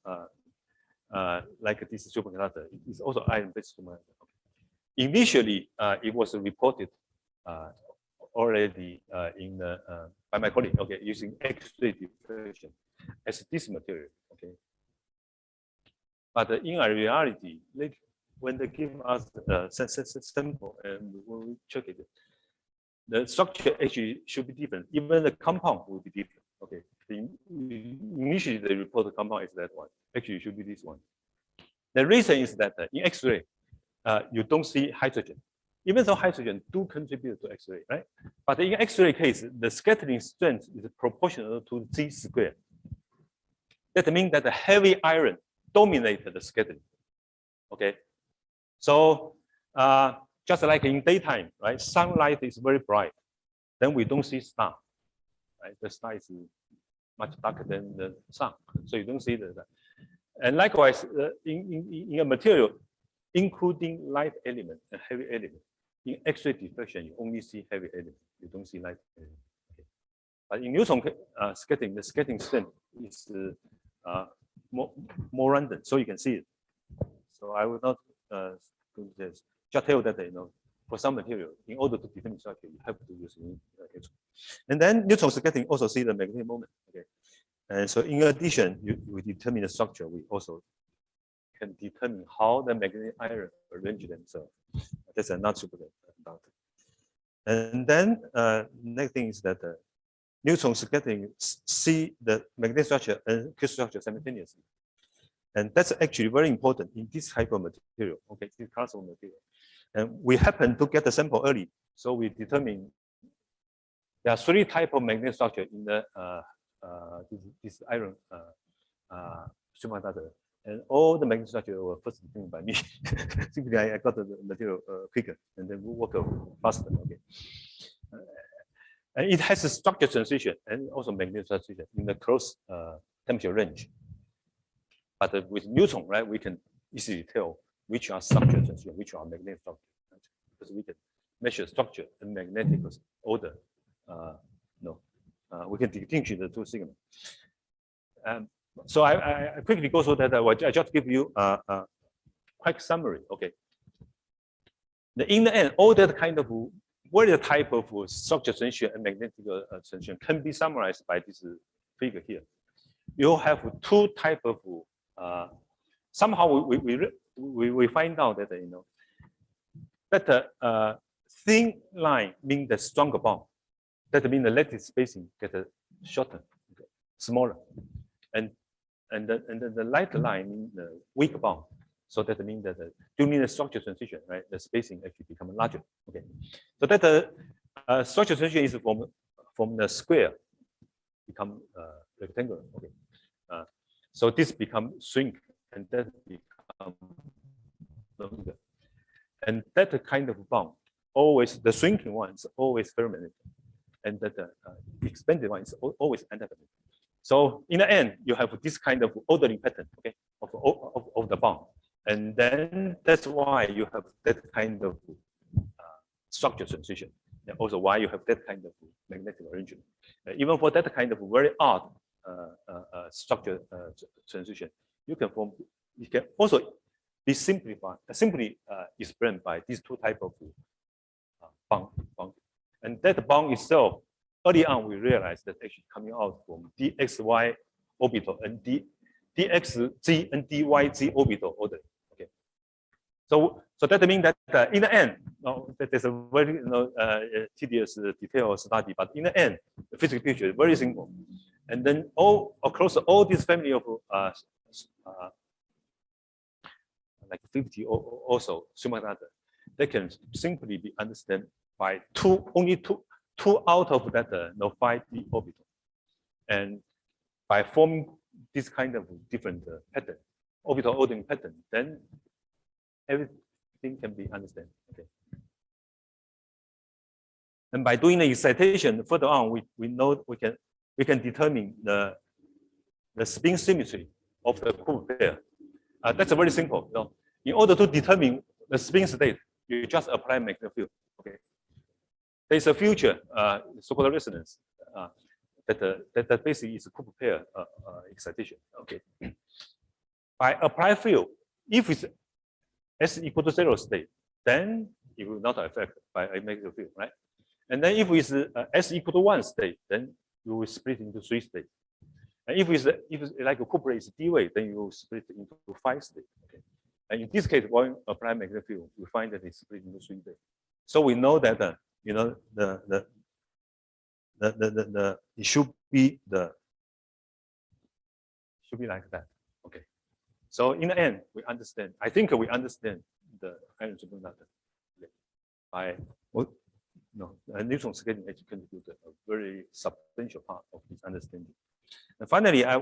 like this superconductor, it is also iron-based superconductor. Okay. Initially, it was reported already in the, by my colleague, okay, using X-ray diffraction as this material, okay. But in reality, when they give us the sample and when we check it, the structure actually should be different. Even the compound will be different. Okay. Initially, they report the compound is that one. Actually, it should be this one. The reason is that in X-ray, you don't see hydrogen. Even though hydrogen do contribute to X-ray, right? But in X-ray case, the scattering strength is proportional to Z squared. That means that the heavy iron dominated the scattering. Okay. So just like in daytime, right? Sunlight is very bright. Then we don't see star. Right? The star is much darker than the sun. So you don't see that. And likewise, in a material, including light element and heavy element, in X-ray diffraction, you only see heavy element. You don't see light element. Okay. But in neutron scattering, the scattering strength is more random, so you can see it. So I will not do this. Just tell that for some material, in order to determine structure, you have to use neutron. And then neutron scattering also see the magnetic moment. Okay. And so in addition, we determine the structure. We also can determine how the magnetic iron arrange themselves. That's another super about it. And then next thing is that neutron scattering see the magnetic structure and crystal structure simultaneously. And that's actually very important in this type of material. Okay, this class of material. And we happen to get the sample early, so we determine there are 3 types of magnetic structure in the this iron superconductor, and all the magnetic structure were first determined by me. Simply, I got the material quicker, and then we work faster. Okay, and it has a structure transition and also magnetic transition in the close temperature range. But with neutron, right, we can easily tell which are structure transition, which are magnetic structure, right? Because we can measure structure and magnetic order. We can distinguish the 2 signals. So I quickly go through that. I just give you a quick summary. Okay. In the end, all that kind of various type of structure transition and magnetic transition can be summarized by this figure here. You have 2 types of somehow we find out that that the thin line means the stronger bond. That means the lattice spacing gets shorter, okay, smaller, and the light line means the weak bond. So that means that during the structure transition, right, the spacing actually becomes larger. Okay, so that the structure transition is from the square become rectangular. Okay, so this becomes shrink, and that becomes longer, and that kind of bond always the shrinking one is always ferromagnetic, and that the expanded one is always antimagnetic. So in the end, you have this kind of ordering pattern, okay, of the bond. And then that's why you have that kind of structure transition, and also why you have that kind of magnetic arrangement. Even for that kind of very odd structure transition, you can also be simply explained by these two types of bond. And that bond itself, early on we realized that actually coming out from dxy orbital and dxz and dyz orbital order. Okay, so that means that in the end, there's a very tedious detailed study, but in the end, the physical picture is very simple. And then across all this family of like 50 or so superconductor, they can simply be understood by only two out of that 5D orbital, and by forming this kind of different pattern, orbital ordering pattern, then everything can be understood. Okay. And by doing the excitation further on, we know we can determine the spin symmetry of the Cooper pair. That's very simple. You know? In order to determine the spin state, you just apply magnetic field. Okay. There's a future so-called resonance that basically is a Cooper pair excitation. Okay. By applied field, if it's S equal to 0 state, then it will not affect by a magnetic field, right? And then if it's S equal to 1 state, then you will split into 3 states. And if it's like a Cooper is D wave, then you will split into 5 states. Okay. And in this case, when apply magnetic field, you find that it's split into 3 states. So we know that you know it should be like that. Okay. So in the end, we understand. I think we understand the iron superconductor by Neutron scaling actually contributed a very substantial part of this understanding. And finally, I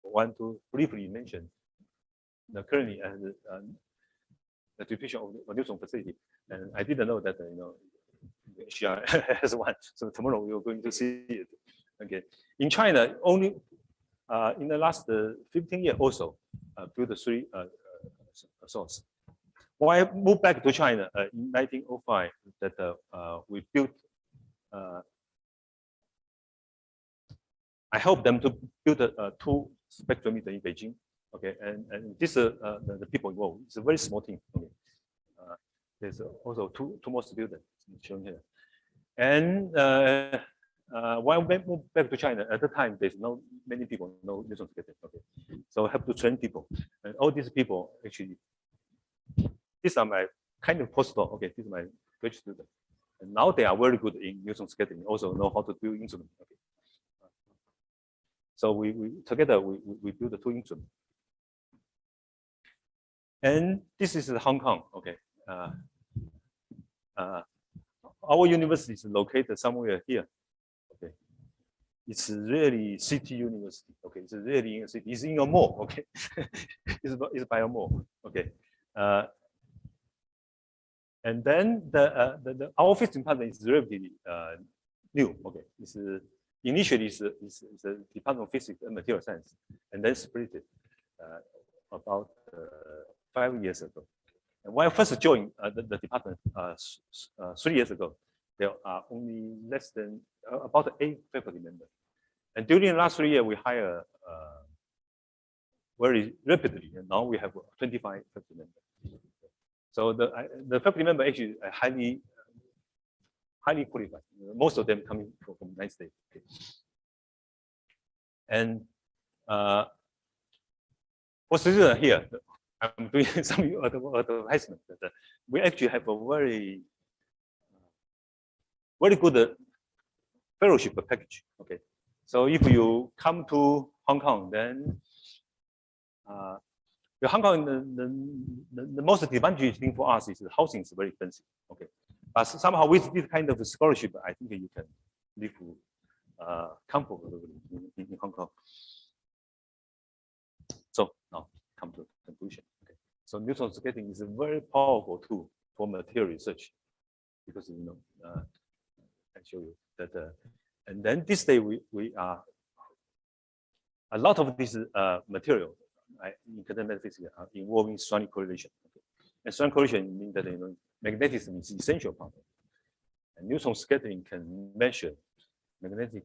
want to briefly mention the currently the division of the Neutron facility, and I didn't know that Asia has one. So tomorrow we are going to see it. Okay, in China, only in the last 15 years also, built 3 sources. When I moved back to China in 1905, that we built. I helped them to build 2 spectrometers in Beijing. Okay, and this the people involved. It's a very small team. Okay. There's also two more students shown here. And when I moved back to China, at the time there's no many people know Neutron scattering. Okay, so I have to train people, and all these people actually, these are my kind of postdoc. Okay, this is my graduate student, and now they are very good in Neutron scattering. Also know how to build instruments. Okay. So we together we built the 2 instruments. And this is Hong Kong. Okay. Our university is located somewhere here. Okay. It's really city university. Okay. It's really in a city. It's in a mall. Okay. it's by a mall. Okay. And then our physics department is relatively new. Okay. It's initially it's the Department of Physics and Material Science, and then split it about 5 years ago. And when I first joined the department 3 years ago, there are only less than about 8 faculty members. And during the last 3 years, we hired very rapidly, and now we have 25 faculty members. So the faculty members actually are highly qualified. Most of them coming from the United States. Okay. And for students here, I'm doing some advertisement that we actually have a very good fellowship package. Okay, so if you come to Hong Kong, then the Hong Kong the most advantageous thing for us is the housing is very expensive. Okay, but somehow with this kind of scholarship, I think you can live comfortably in Hong Kong. So now come to conclusion. Okay. So Neutron scattering is a very powerful tool for material research, because I show you that. And then this day we are a lot of this material in quantum metaphysics are involving sonic correlation. Okay. And sonic correlation means that magnetism is essential part. And neutron scattering can measure magnetic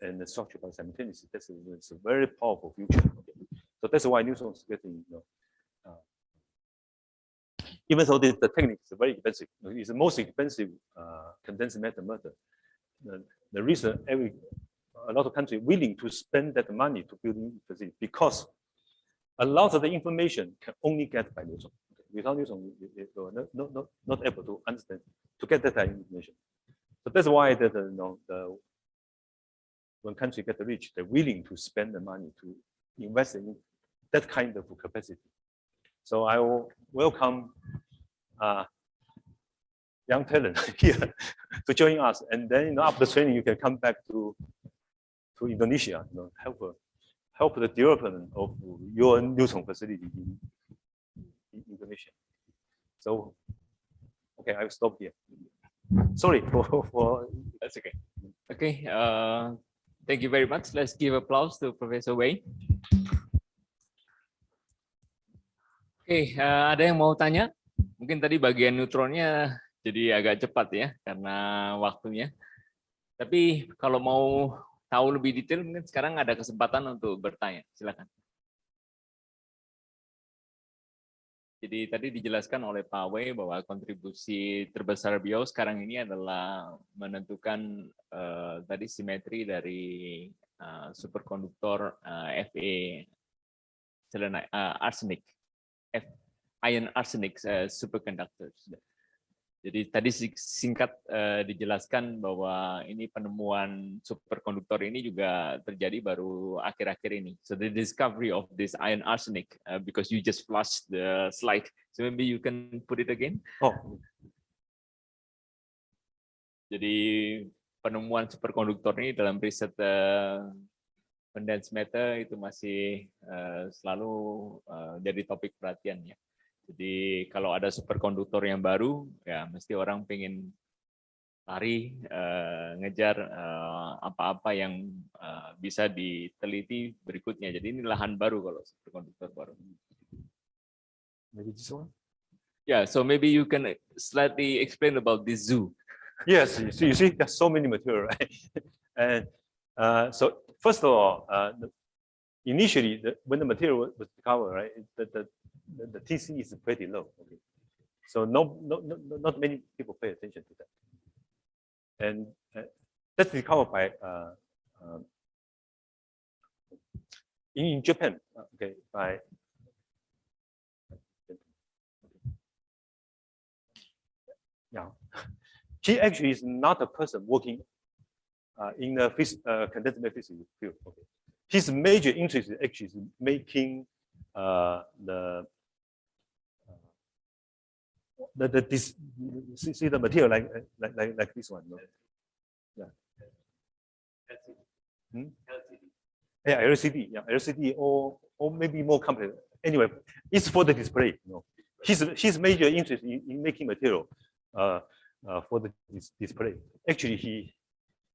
and structural simultaneously. That's a very powerful future. Okay. So that's why neutron scattering, even though the technique is very expensive, it's the most expensive condensed matter method. The reason a lot of countries willing to spend that money to build facility because a lot of the information can only get by neutron. Okay. Without neutron, you're not able to understand to get that information. So that's why that when countries get rich, they're willing to spend the money to invest in that kind of capacity. So I will welcome young talent here to join us, and then after training, you can come back to Indonesia, help the development of your neutron facility in Indonesia. So, okay, I will stop here. Sorry for that's okay. Okay, thank you very much. Let's give applause to Professor Wei. Oke, ada yang mau tanya? Mungkin tadi bagian neutronnya jadi agak cepat ya karena waktunya. Tapi kalau mau tahu lebih detail, mungkin sekarang ada kesempatan untuk bertanya. Silakan. Jadi tadi dijelaskan oleh Pak Wei bahwa kontribusi terbesar beliau sekarang ini adalah menentukan tadi simetri dari superkonduktor Fe arsenic, iron arsenic superconductors. Jadi tadi singkat dijelaskan bahwa ini penemuan superkonduktor ini juga terjadi baru akhir-akhir ini. So the discovery of this iron arsenic, because you just flashed the slide, so maybe you can put it again. Oh. Jadi penemuan superkonduktor ini dalam riset condensed matter itu masih selalu jadi topik perhatian ya. Jadi kalau ada superkonduktor yang baru, ya mesti orang pengen lari ngejar apa-apa yang bisa diteliti berikutnya. Jadi ini lahan baru kalau superkonduktor baru. Maybe this one? Yeah, so maybe you can slightly explain about this zoo. Yes, you see, there's so many material, right? And so first of all, initially, when the material was discovered, right, the TC is pretty low. Okay. So not many people pay attention to that. And that's discovered by in Japan, okay, by yeah. He actually is not a person working in the condensed matter physics field. Okay. His major interest is actually making see the material like this one. No? Yeah. LCD. Yeah, LCD. Yeah, LCD or maybe more complex. Anyway, it's for the display. You know, his major interest in making material for the display. Actually, he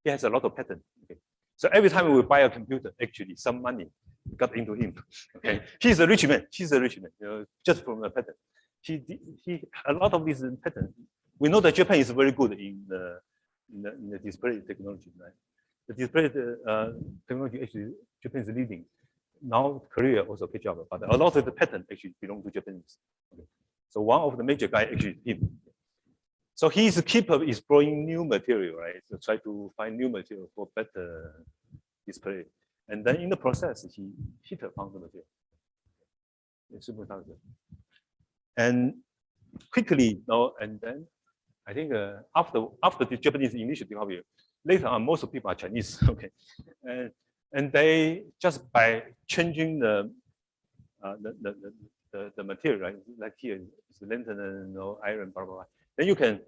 has a lot of patents. Okay. So every time we buy a computer, actually some money got into him. Okay, he's a rich man. She's a rich man. You know, just from the patent. He a lot of these patents. We know that Japan is very good in the display technology, right? The display technology actually Japan is leading. Now Korea also catch up, but a lot of the patents actually belong to Japanese. Okay. So one of the major guys actually is him. So he is keep exploring new material, right? So try to find new material for better display. And then in the process, he hit upon the material. And quickly, and then I think after the Japanese initiative, later on most people are Chinese, okay, and they just by changing the material, right? Like here, it's lantern and iron, blah blah blah. Then you can,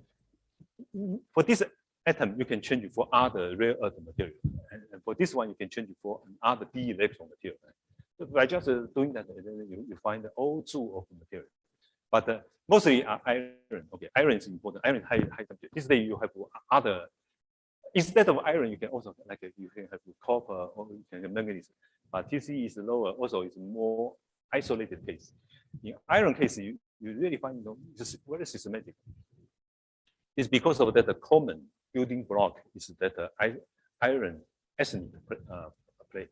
for this atom, you can change it for other rare earth material, and for this one, you can change it for another d electron material. Right? So by just doing that, you find all two of the material. But mostly iron. Okay, iron is important. Iron high temperature. This day you have other. Instead of iron, you can also you can have copper or you can have manganese. But TC is lower. Also, it's more isolated case. In iron case, you really find just very systematic. It's because of that the common building block is that iron arsenic plate.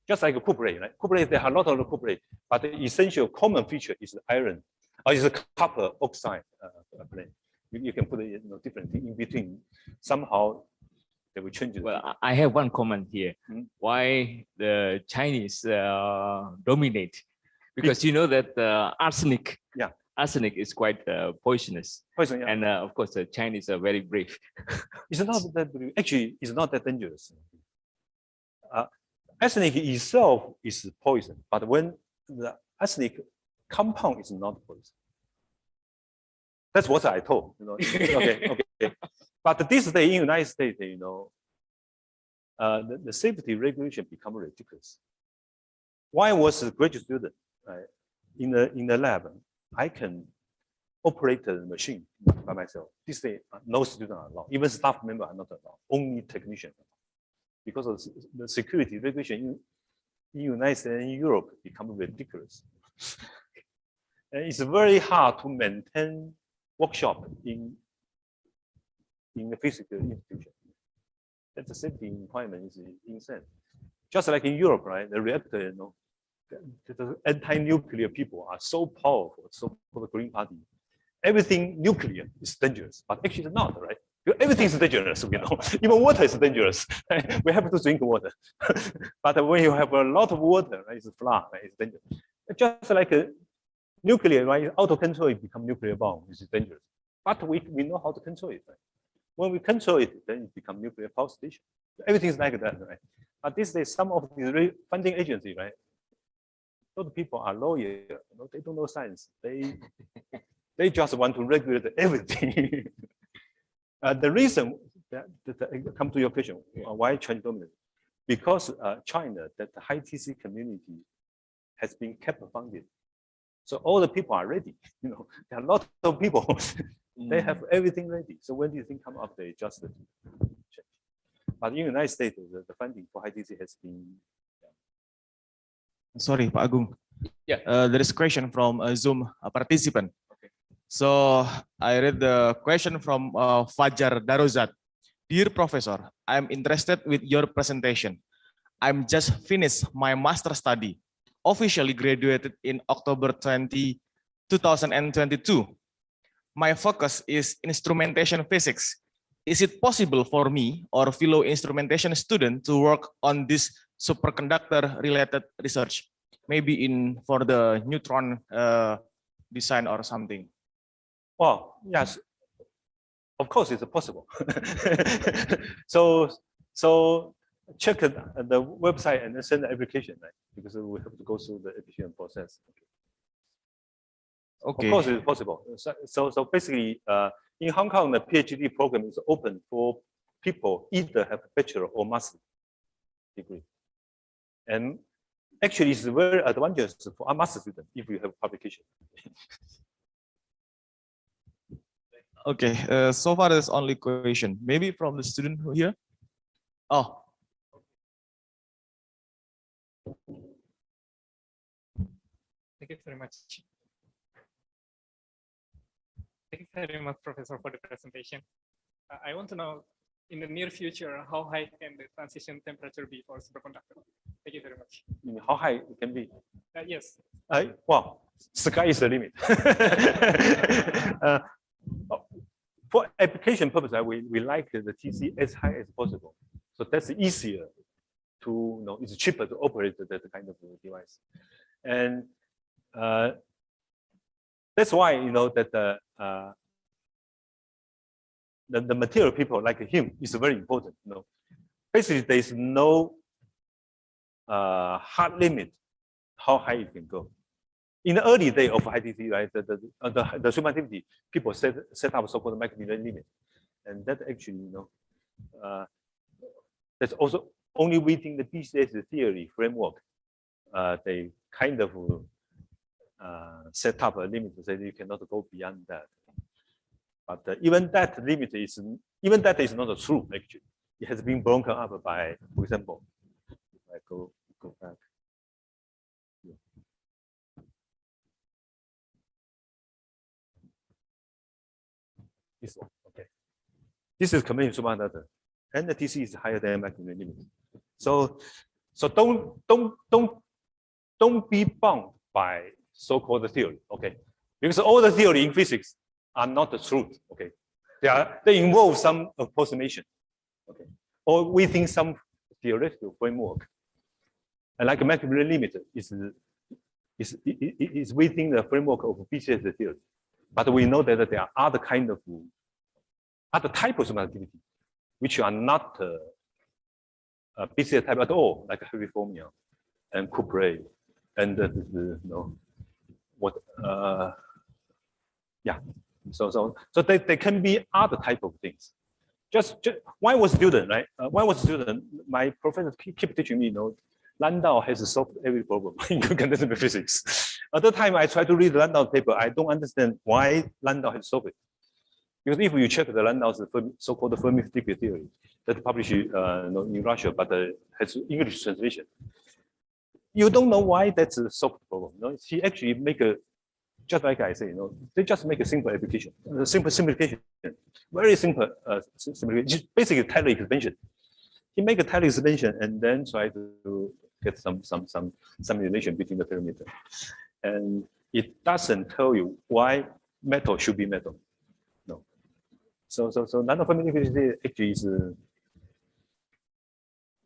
Just like a cuprate, right? Cuprate, there are a lot of cuprate, but the essential common feature is iron, or is a copper oxide plate. You can put it different thing in between. Somehow they will change it. Well, I have one comment here. Why the Chinese dominate? Because you know that arsenic. Yeah. Arsenic is quite poisonous. Poison, yeah. And of course, the Chinese are very brave. It's not that actually it's not that dangerous. Arsenic itself is poison, but when the arsenic compound is not poison. That's what I told. Okay. But this day in the United States, the safety regulation become ridiculous. When I was a graduate student, right, in the lab, I can operate the machine by myself. This day, no student are allowed. Even staff member are not allowed. Only technician. Because of the security regulation in the United States and Europe become ridiculous. And it's very hard to maintain workshop in a physical institution. That the safety requirement is insane. Just like in Europe, right? The reactor, the anti-nuclear people are so powerful, so for the Green Party. Everything nuclear is dangerous, but actually it's not, right? Everything is dangerous, Even water is dangerous. Right? We have to drink water. But when you have a lot of water, right, it's flood, right? It's dangerous. Just like a nuclear, right? Out of control, it becomes nuclear bomb, which is dangerous. But we know how to control it, right? When we control it, then it becomes nuclear power station. Everything is like that, right? But these days, some of these funding agencies, right? Those people are lawyers, they don't know science. They just want to regulate everything. The reason that come to your question, why China dominant? Because China, that the high TC community has been kept funded. So all the people are ready. There are a lot of people. They have everything ready. So when these things come up, they just change. But in the United States, the funding for high TC has been. Sorry, Pak Agung. Yeah. There is a question from a Zoom participant. Okay. So I read the question from Fajar Daruzat. Dear Professor, I'm interested with your presentation. I'm just finished my master study. Officially graduated in October 2022. My focus is instrumentation physics. Is it possible for me or fellow instrumentation student to work on this superconductor related research? Maybe for the neutron design or something. Well, yes, of course it's possible. So check the website and then send the application, right? Because we have to go through the application process. Okay. Of course it's possible. So basically, in Hong Kong, the PhD program is open for people either have a bachelor or master degree. And actually, it's very advantageous for a master student if you have publication. Okay, so far there's only question. Maybe from the student here. Oh. Thank you very much. Thank you very much, Professor, for the presentation. I want to know, in the near future, how high can the transition temperature be for superconductor? Thank you very much. How high it can be? Yes. Well, sky is the limit. For application purpose, we like the TC as high as possible. So that's easier to, it's cheaper to operate that kind of device. And that's why, that the material people like him is very important. Basically, there is no hard limit how high it can go. In the early day of ITC, right, the superconductivity, people set up so-called Macmillan limit, and that actually, that's also only within the BCS theory framework. They kind of set up a limit to say you cannot go beyond that. But even that is not true. Actually, it has been broken up by, for example, I go back. this one. Okay, this is conventional superconductor, and the TC is higher than maximum limit. So don't be bound by so-called theory. Okay, because all the theory in physics are not the truth. Okay, they involve some approximation. Okay, or within some theoretical framework. And like a maximum limit is within the framework of BCS theory. But we know that there are other types of superconductivity which are not BCS type at all, like heavy fermion and Coupley, and So they can be other type of things. Just when I was a student, right? When I was a student, my professor keep teaching me, Landau has solved every problem in condensed physics. At the time, I tried to read the Landau paper. I don't understand why Landau has solved it. Because if you check the Landau's so-called Fermi sticky theory that published in Russia, but has English translation, you don't know why that's a solved problem. He actually make a, just like I say, they just make a simple application, a simple simplification, very simple simplification, basically Taylor expansion. He make a Taylor expansion and then try to get some relation between the parameter, and it doesn't tell you why metal should be metal. No. So non-Fermi actually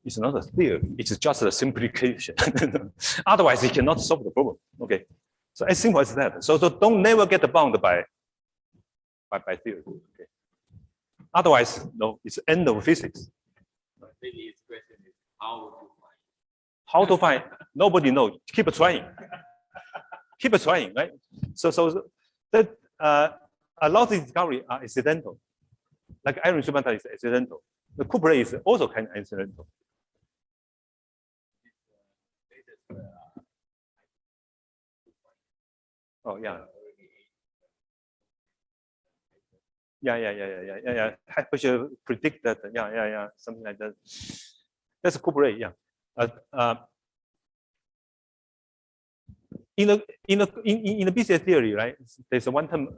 is not a theory. It's just a simplification. Otherwise, it cannot solve the problem. Okay. So as simple as that. So don't never get bound by theory. Okay. Otherwise, no, it's end of physics. Maybe his question is how to find. How to find? Nobody knows. Keep trying. Keep trying, right? So that a lot of discovery are accidental. Like iron superconductor is accidental. The Coupley is also kind of accidental. Oh yeah. Yeah. High pressure predict that. Yeah. Something like that. That's a Coupley. Yeah. In the BCS theory, right? There's a one term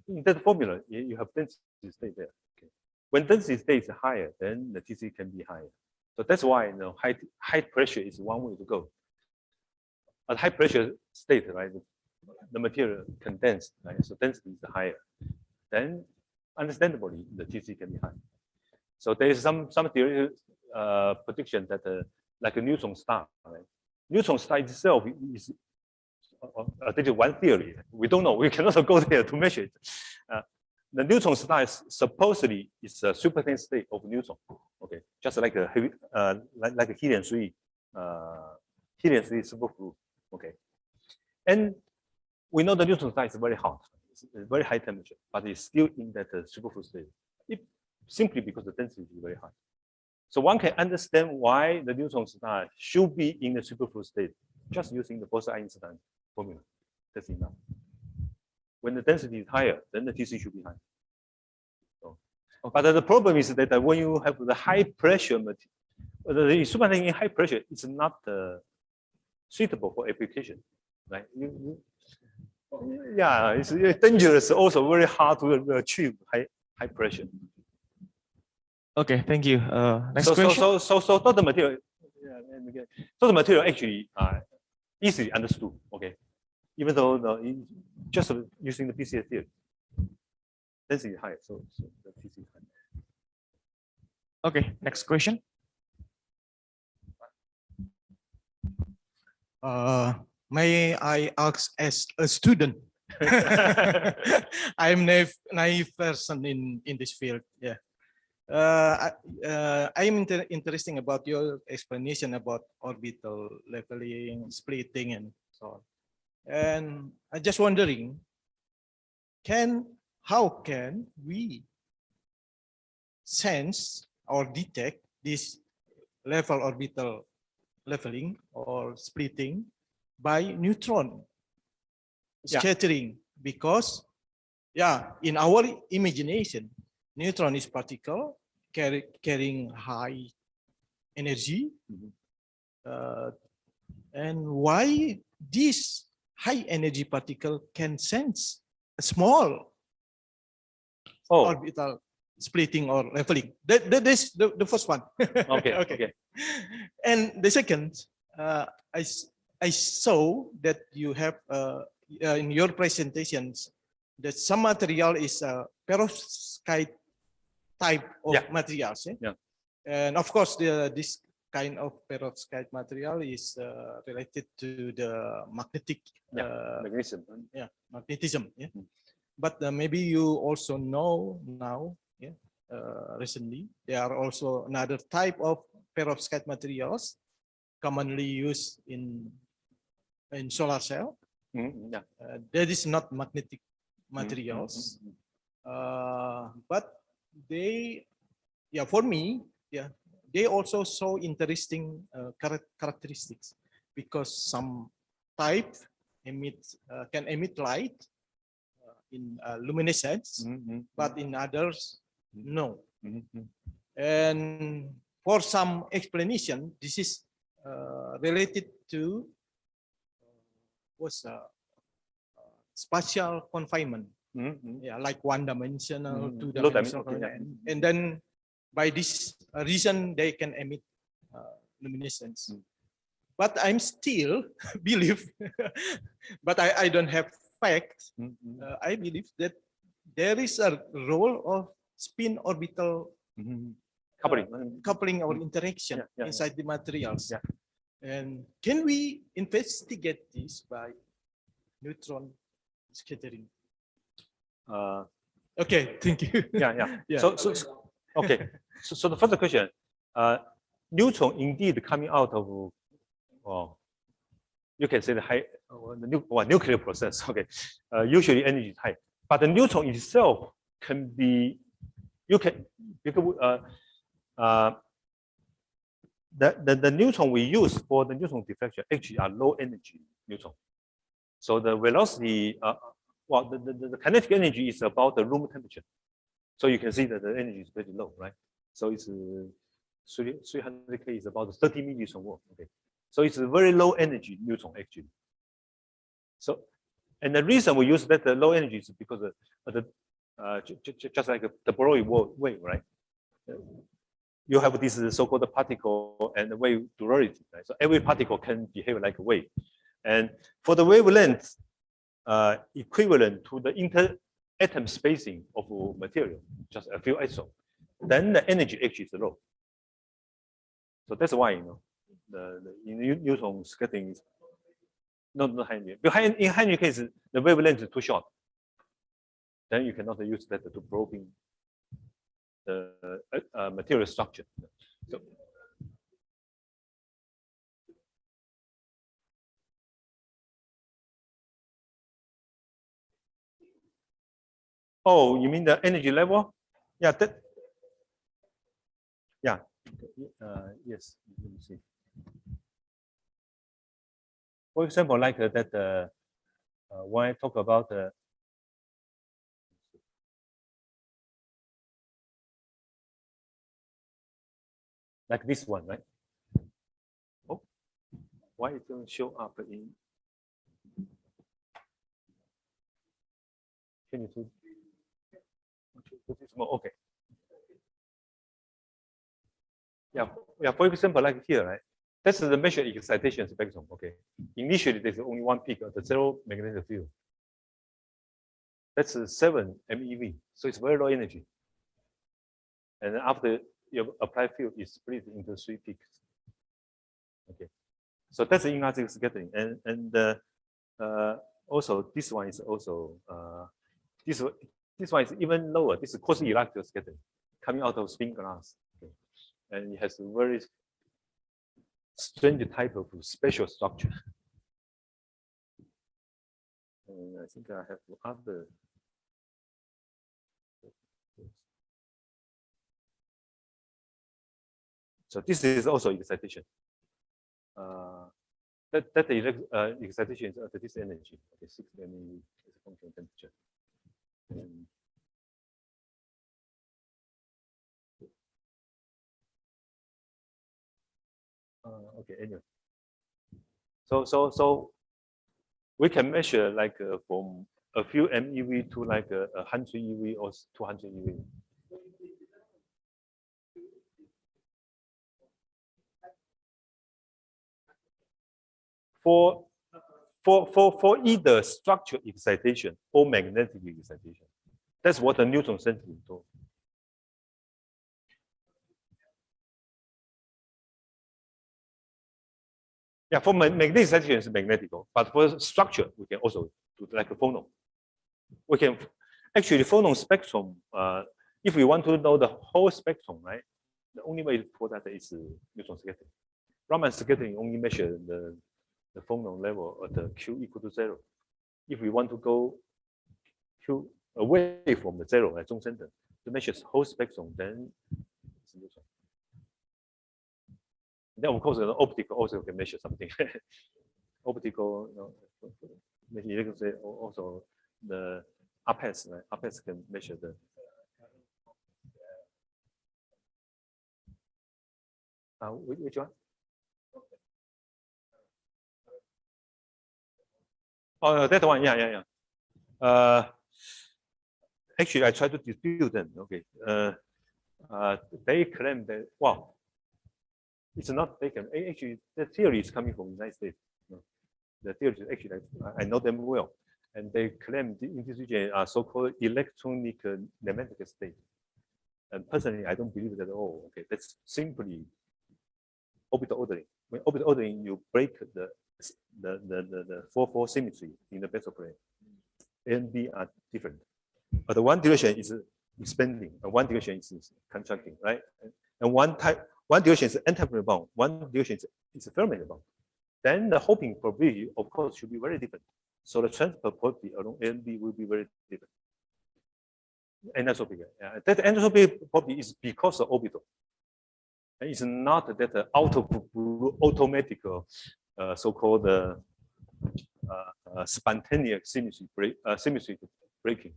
in that formula. You have density state there. Okay. When density state is higher, then the TC can be higher. So that's why high pressure is one way to go. At high pressure state, right? The material condensed, right? So density is higher. Then, understandably, the TC can be high. So there is some theory prediction that like a neutron star, right? Neutron star itself is one theory. We don't know. We cannot go there to measure it. The neutron star is supposedly is a superdense state of neutron. Okay, just like a heavy, like a helium-3 superfluid. Okay, and we know the neutron star is very hot. It's very high temperature, but it's still in that superfluid state. Simply because the density is very high. So one can understand why the neutron star should be in the superfluid state just using the Bose-Einstein formula. That's enough. When the density is higher, then the TC should be high. So, but the problem is that when you have the high pressure material, the superconducting in high pressure is not suitable for application, right? Yeah, it's dangerous. Also, very hard to achieve high pressure. Okay, thank you. Next question. So the material, so the material actually easily understood. Okay, even though just using the BCS theory, density high, so the TC is high. Okay, next question. May I ask as a student? I'm naive person in this field. Yeah. I'm interested about your explanation about orbital leveling, splitting, and so on. And I'm just wondering, how can we sense or detect this orbital leveling or splitting by neutron scattering? Because in our imagination, neutron is particle carrying high energy. And why this high energy particle can sense a small Oh. orbital splitting or leveling. That is the first one. Okay. Okay. Okay. And the second, I saw that you have in your presentations that some material is perovskite type of Yeah. materials. Yeah. And of course, this kind of perovskite material is related to the magnetic Magnetism. magnetism. Yeah. Mm. But maybe you also know now, recently, there are also another type of perovskite materials commonly used in solar cell. Yeah. That is not magnetic materials, but they, for me, they also show interesting characteristics because some type can emit light in luminescence, but in others, no. And for some explanation, this is related to spatial confinement. Like one-dimensional, two-dimensional, and then by this reason they can emit luminescence. But I'm still believe, but I don't have facts. I believe that there is a role of spin orbital coupling or interaction inside the materials. And can we investigate this by neutron scattering? Okay, thank you. So okay. So the first question, neutron indeed coming out of, you can say the high nuclear process. Okay, usually energy is high, but the neutron itself can be, the neutron we use for the neutron deflection actually are low energy neutron. So the velocity, the kinetic energy is about the room temperature. So you can see that the energy is very low, right? So it's 300 K is about 30 million volt. Okay, so it's a very low energy neutron actually. So, and the reason we use that low energy is because just like the Broglie wave, right? You have this so-called particle and wave duality, right? So every particle can behave like a wave, and for the wavelength equivalent to the inter-atom spacing of material, just a few isotops, then the energy actually is low. So that's why the neutron scattering is not high energy. In high energy case, the wavelength is too short. Then you cannot use that to probing the material structure. So, oh, you mean the energy level? Yeah, that. Yeah. Yes. Let me see. For example, like that. When I talk about like this one, right? Oh, why it don't show up in? Can you do? Okay. Yeah. For example, like here, right? That's the measured excitation spectrum. Okay. Initially, there's only one peak of the zero magnetic field. That's 7 MeV. So it's very low energy. And after you apply field, it's split into 3 peaks. Okay. So that's the inertial scattering. And also this one is also this one is even lower. This is quasi-electric scattering coming out of spin glass. Okay. And it has a very strange type of spatial structure. And I think I have other. So this is also excitation. That excitation is at this energy. Okay, 6 MeV is a function of temperature. Okay, anyway. So we can measure like from a few MeV to like 100 eV or 200 eV. For either structural excitation or magnetic excitation. That's what the neutron sensing told. Yeah, for magnetic excitation is magnetical, but for structure, we can also do like a phonon. We can actually phonon spectrum. If we want to know the whole spectrum, right? The only way for that is neutron scattering. Raman scattering only measure the phonon level at the Q equal to 0. If we want to go Q away from the 0 at zone center to measure the whole spectrum, then it's neutron. Then of course the optical also can measure something. Optical, you can say also the APES, right? APES can measure the. Which one? Oh, that one, yeah. Actually, I tried to dispute them. Okay, they claim that it's not taken. Actually, the theory is coming from the United States. The theory is actually, I know them well, and they claim in this region are so-called electronic nematic state. And personally, I don't believe that at all. Okay, that's simply orbital ordering. When orbital ordering, you break the 4-4 symmetry in the vector plane. A and B are different, but the one direction is expanding, and one direction is contracting, right? And one direction is antiparallel bound, one direction is fermion bound. Then the hopping probability, of course, should be very different. So the transfer probability along A and B will be very different. Anisotropic. That anisotropic probability is because of orbital. And it's not that automatic so-called spontaneous symmetry breaking.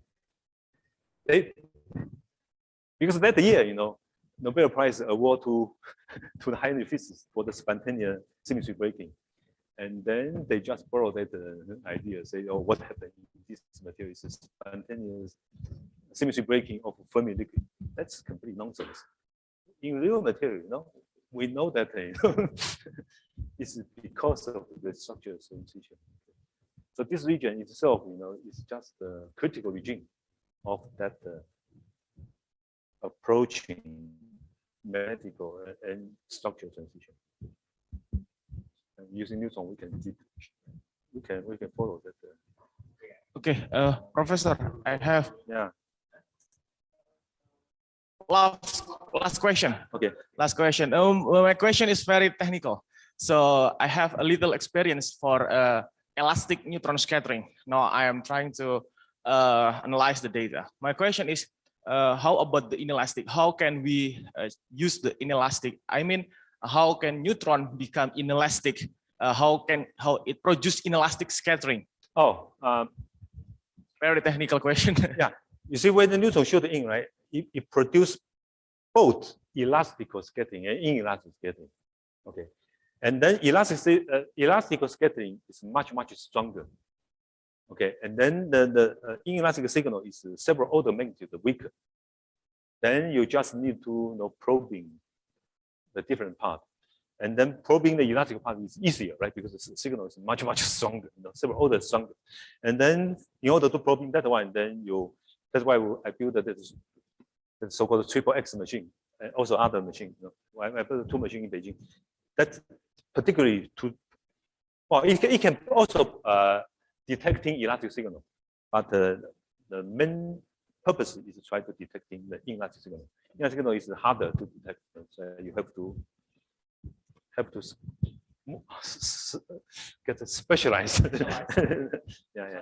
Because that year, Nobel Prize award to the high-energy physicists for the spontaneous symmetry breaking. And then they just borrow that idea, say, oh, what happened in this material is spontaneous symmetry breaking of Fermi liquid. That's complete nonsense. In real material, we know that it's because of the structural sensation. So this region itself, is just the critical region of that approaching magnetical and structural transition. And using Neutron, we can follow that. Okay, Professor, I have last question. Okay. Last question. My question is very technical. So I have a little experience for elastic neutron scattering. Now I am trying to analyze the data. My question is, how about the inelastic? How can we use the inelastic? I mean, how can neutron become inelastic? How it produce inelastic scattering? Very technical question. Yeah, you see when the neutron shoot in, right? It produces both elastical scattering and inelastic scattering. Okay, and then elastical scattering is much stronger. Okay, and then the inelastic signal is several order magnitude weaker. Then you just need to probing the different part, and then probing the elastic part is easier, right? Because the signal is much stronger, several orders stronger. And then in order to probing that one, then that's why I built the so-called triple X machine, and also other machine. I built 2 machines in Beijing. That's particularly it can also detecting elastic signal, but the main purpose is to try to detecting the inelastic signal. Inelastic signal is harder to detect, so you have to get specialized. Yeah.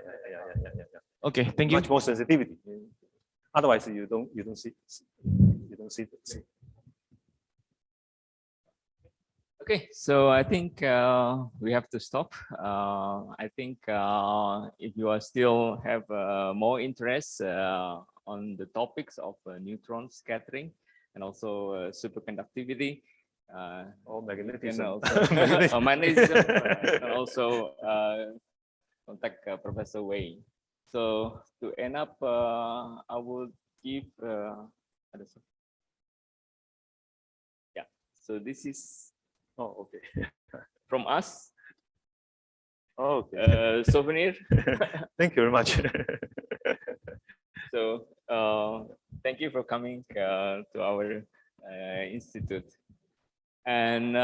Okay, thank you. Much more sensitivity. Otherwise, you don't see this. Okay, so I think we have to stop. I think if you are still have more interest on the topics of neutron scattering and also superconductivity, or magnetism, magnetism, and also contact Professor Wei. So to end up, I will give. Yeah. So this is Oh, okay. from us. Oh, okay. Souvenir. Thank you very much. So thank you for coming to our institute. And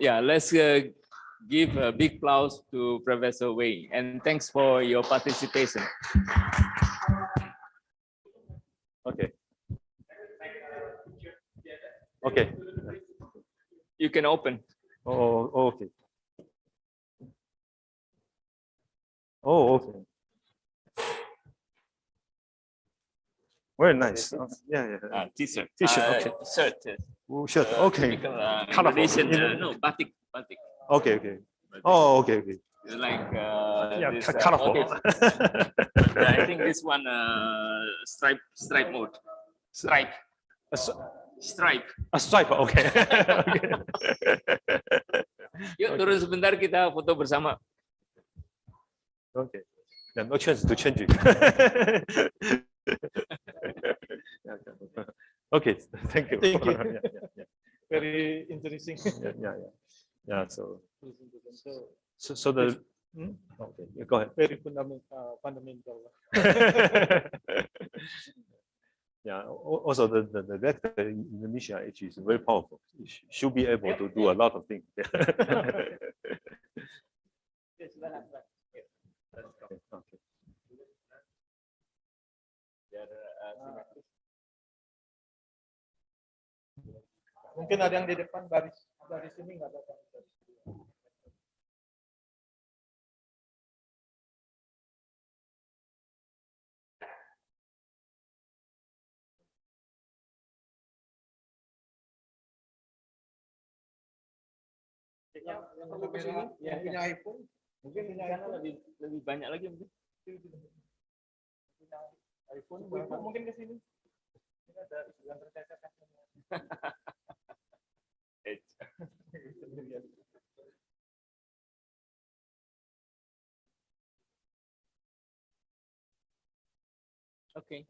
yeah, let's give a big applause to Professor Wei, and thanks for your participation. Okay. Okay. You can open. Oh, okay. Oh, okay. Very nice. Yeah, yeah. T-shirt. T-shirt, okay. Shirt. Oh, shirt. Okay. Typical, Colorful. Indonesian, no, batik. Batik. Okay, okay. Oh, okay, okay. Like Yeah, this, colorful. motif. But I think this one stripe mode. Stripe. Stripe. A stripe. Okay. Okay. Yuk turun sebentar, kita foto bersama. Okay. Yeah, no chance to change it. Okay, thank you. Thank you. Yeah, yeah, yeah. Very interesting. Yeah. So the okay, go ahead. Very fundamental. Yeah. Also, the vector in Indonesia is very powerful. It should be able to do a lot of things. Okay. Mungkin ada yang di depan baris ini nggak ada. Yang punya iPhone, mungkin punya iPhone lebih banyak lagi mungkin. iPhone mungkin ke sini. Ini ada yang tercecer. Okay.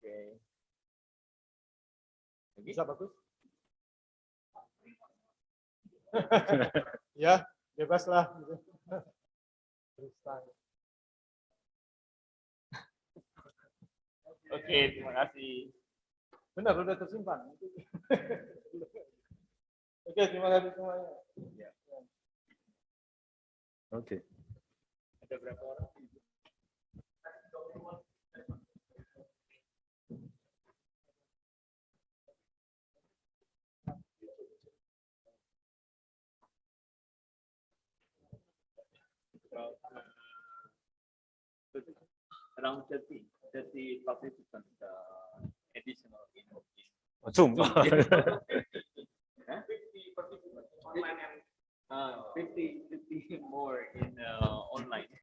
Okay. Bisa bagus? Ya, bebas lah. Oke, terima kasih. Benar, udah tersimpan. Oke, terima kasih semuanya. Okay. Ada berapa orang? Around 30 participants additional in Zoom. 50 participants online and 50 more in online.